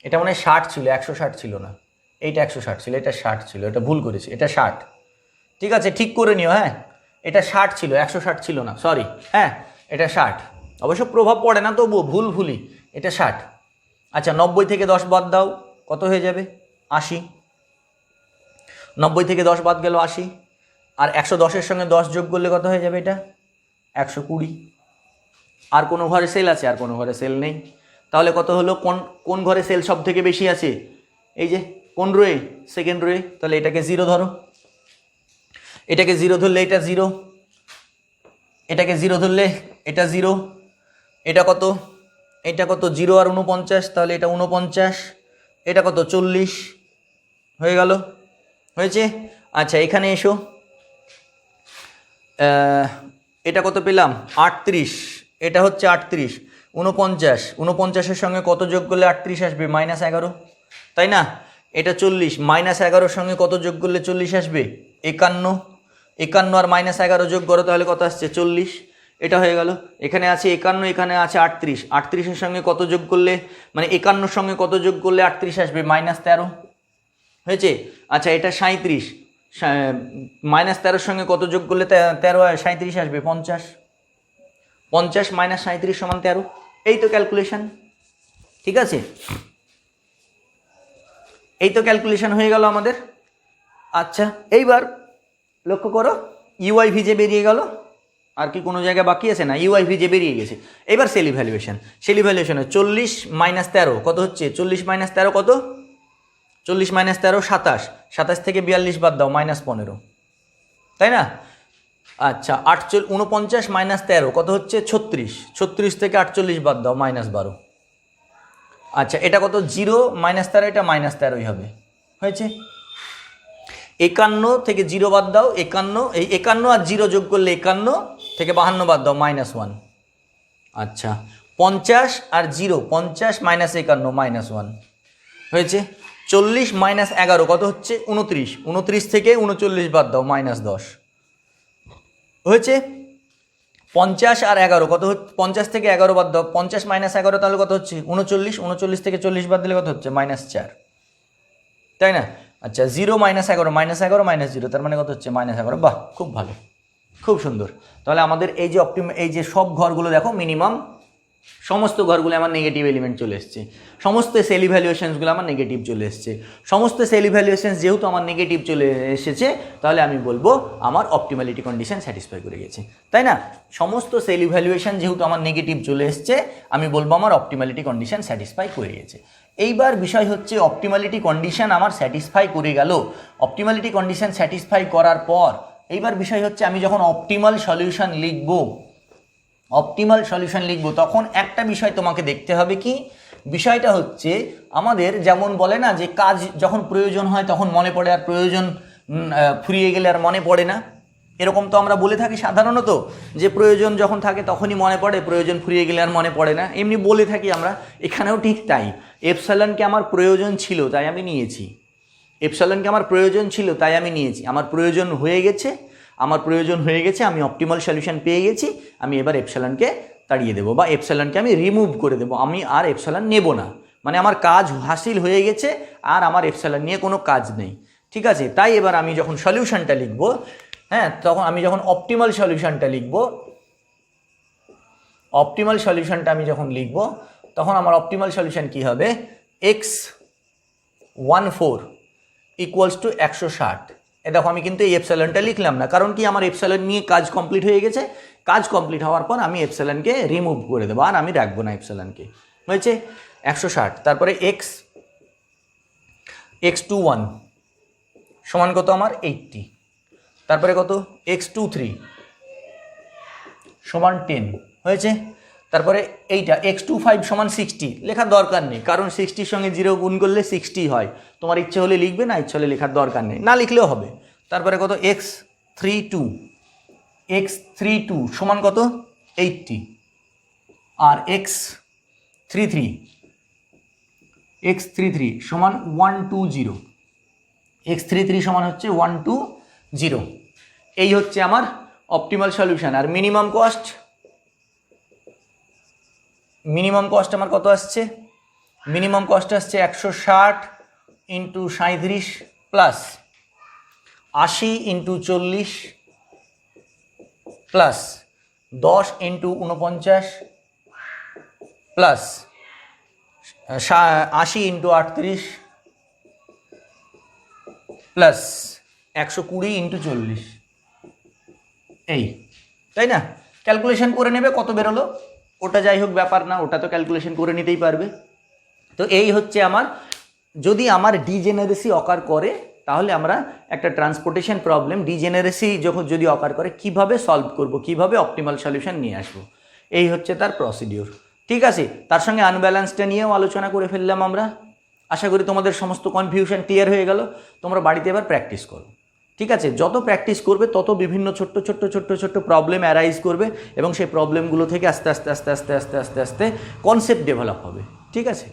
এটা মনে হয় 60 ছিল, 160 ছিল না, এইটা 160 ছিল, এটা 60 ছিল, এটা ভুল করেছি, এটা 60। ঠিক আছে, ঠিক করে নিও। হ্যাঁ, এটা 60 ছিল, 160 ছিল না, সরি। হ্যাঁ, এটা 60, অবশ্য প্রভাব পড়ে না তবুও ভুলই, এটা 60। আচ্ছা, 90 থেকে 10 বাদ দাও, কত হয়ে যাবে 80। 90 থেকে 10 বাদ গেল 80, আর 110-এর সঙ্গে 10 যোগ করলে কত হয়ে যাবে, এটা 120। আর কোনো ঘরে সেল আছে? আর কোনো ঘরে সেল নেই। তাহলে কত হলো, কোন ঘরে সেল সব থেকে বেশি আছে? এই যে কোন রোয়ে, সেকেন্ড রোয়ে। তাহলে এটাকে 0 ধরো, এটাকে 0 ধরলে এটা 0, এটাকে 0 ধরলে এটা 0, এটা কত, এটা কত 0 আর 49, তাহলে এটা 49, এটা কত 40 হয়ে গেল, হয়েছে। আচ্ছা, এখানে এসো, এটা কত পেলাম 38, এটা হচ্ছে 38, 49-এর সঙ্গে কত যোগ করলে 38 আসবে, -11, তাই না? এটা 40, -11-র সঙ্গে কত যোগ করলে 40 আসবে, 51 আর -11 যোগ করো, তাহলে কত আসছে 40, এটা হয়ে গেল। এখানে আছে 51, এখানে আছে 38-এর সঙ্গে কত যোগ করলে, মানে 51-র সঙ্গে কত যোগ করলে 38 আসবে, -13, হয়েছে। আচ্ছা, এটা 37, -13-র সঙ্গে কত যোগ করলে 37 আসবে, 50 -37 = 13। এই তো ক্যালকুলেশন। ঠিক আছে, এই তো ক্যালকুলেশন হয়ে গেল আমাদের। আচ্ছা, এইবার লক্ষ্য করো, ইউআইভি যে বেরিয়ে গেল, আর কি কোনো জায়গায় বাকি আছে? না, ইউআইভি যে বেরিয়ে গেছে। এবার সেল ইভ্যালুয়েশনে 40 - 13 কত হচ্ছে, 40 - 13 কত, 40 - 13 27, 27 থেকে 42 বাদ দাও, -15, তাই না? আচ্ছা, 49 - 13 কত হচ্ছে 36, 36 থেকে 48 বাদ দাও, -12। আচ্ছা, এটা কত 0 - 13, এটা -13ই হবে, হয়েছে। 51 থেকে 0 বাদ দাও, 51, এই 51 আর 0 যোগ করলে 51 থেকে 52 বাদ দাও, -1। আচ্ছা, 50 আর 0, 50 - 51 -1 হয়েছে। 40 - 11 কত হচ্ছে 29, 29 থেকে 39 বাদ দাও, -10 হয়েছে। 50 আর 11 কত হচ্ছে, 50 থেকে 11 বাদ দাও, 50 - 11 তাহলে কত হচ্ছে 39, 39 থেকে 40 বাদ দিলে কত হচ্ছে, -4, তাই না? আচ্ছা, 0 - 11, -11 - 0, তার মানে কত হচ্ছে, -11। বাহ, খুব ভালো, খুব সুন্দর। তাহলে আমাদের এই যে এই যে সব ঘরগুলো দেখো, মিনিমাম সমস্ত ঘরগুলো আমার নেগেটিভ এলিমেন্ট চলে এসছে, সমস্ত সেল ইভ্যালুয়েশনসগুলো আমার নেগেটিভ চলে এসছে। সমস্ত সেল ইভ্যালুয়েশনস যেহেতু আমার নেগেটিভ চলে এসেছে, তাহলে আমি বলবো আমার অপটিমালিটি কন্ডিশন স্যাটিসফাই করে গেছে, তাই না? সমস্ত সেল ইভ্যালুয়েশন যেহেতু আমার নেগেটিভ চলে এসছে, আমি বলবো আমার অপটিমালিটি কন্ডিশন স্যাটিসফাই করে গেছে। এইবার বিষয় হচ্ছে, অপটিমালিটি কন্ডিশন আমার স্যাটিসফাই করে গেল। অপটিমালিটি কন্ডিশন স্যাটিসফাই করার পর এইবার বিষয় হচ্ছে, আমি যখন অপটিমাল সলিউশন লিখব, অপটিমাল সলিউশন লিখবো, তখন একটা বিষয় তোমাকে দেখতে হবে কি, বিষয়টা হচ্ছে আমাদের যেমন বলে না যে কাজ যখন প্রয়োজন হয় তখন মনে পড়ে, আর প্রয়োজন ফুরিয়ে গেলে আর মনে পড়ে না, এরকম তো আমরা বলে থাকি সাধারণত, যে প্রয়োজন যখন থাকে তখনই মনে পড়ে, প্রয়োজন ফুরিয়ে গেলে আর মনে পড়ে না, এমনি বলে থাকি আমরা। এখানেও ঠিক তাই, এপসাইলনকে আমার প্রয়োজন ছিল তাই আমি নিয়েছি, এপসাইলনকে আমার প্রয়োজন ছিল তাই আমি নিয়েছি, আমার প্রয়োজন হয়ে গেছে, আমি অপটিমাল সলিউশন পেয়ে গেছি, আমি এবার এপসাইলনকে তাড়িয়ে দেবো বা এপসাইলনকে আমি রিমুভ করে দেবো, আমি আর এপসাইলন নেব না, মানে আমার কাজ হাসিল হয়ে গেছে, আর আমার এপসাইলন নিয়ে কোনো কাজ নেই। ঠিক আছে, তাই এবার আমি যখন সলিউশনটা লিখব, হ্যাঁ, তখন আমি যখন অপটিমাল সলিউশনটা লিখব, তখন আমার অপটিমাল সলিউশন কি হবে, x14 ইকুয়ালস টু 160। এ দেখো আমি কিন্তু এই এপসাইলনটা লিখলাম না, কারণ কি আমার এপসাইলন নিয়ে কাজ কমপ্লিট হয়ে গেছে, কাজ কমপ্লিট হওয়ার পর আমি এপসাইলনকে রিমুভ করে দেবো, আর আমি রাখবো না এপসাইলনকে, হয়েছে 160। তারপরে x21 সমান কত আমার 80, তারপরে কত x23 সমান 10, হয়েছে। তারপরে এইটা x25 সমান 60, লেখার দরকার নেই, কারণ 60-র সঙ্গে 0 গুণ করলে 60 হয়, তোমার ইচ্ছে হলে লিখবে, না ইচ্ছে হলে লেখার দরকার নেই, না লিখলেও হবে। তারপরে কত x32 সমান কত 80, আর x33 সমান 120, x33 সমান হচ্ছে 120। এই হচ্ছে আমার অপটিমাল সলিউশন। আর মিনিমাম কস্ট আমার কত আসছে, মিনিমাম কস্ট আসছে 160 into 37 plus 80 into 40 plus 10 into 49 plus 80 into 38 plus 120 into 40, এই, তাই না? ক্যালকুলেশন করে নেবে কত বেরোলো, ওটা যাই হোক ব্যাপার না, ওটা তো ক্যালকুলেশন করে নিতেই পারবে। তো এই হচ্ছে আমার, যদি আমার ডিজেনারেসি অকার করে তাহলে আমরা একটা ট্রান্সপোর্টেশন প্রবলেম, ডিজেনারেসি যদি অকার করে কিভাবে সলভ করব, কিভাবে অপটিমাল সলিউশন নিয়ে আসবো, এই হচ্ছে তার প্রসিডিওর। ঠিক আছে, তার সঙ্গে আনব্যালেন্সটা নিয়েও আলোচনা করে ফেললাম আমরা। আশা করি তোমাদের সমস্ত কনফিউশন ক্লিয়ার হয়ে গেল। তোমরা বাড়িতে এবার প্র্যাকটিস করো। ঠিক আছে, যত প্র্যাকটিস করবে তত বিভিন্ন ছোট্ট প্রবলেম অ্যারাইজ করবে, এবং সেই প্রবলেমগুলো থেকে আস্তে আস্তে কনসেপ্ট ডেভেলপ হবে। ঠিক আছে।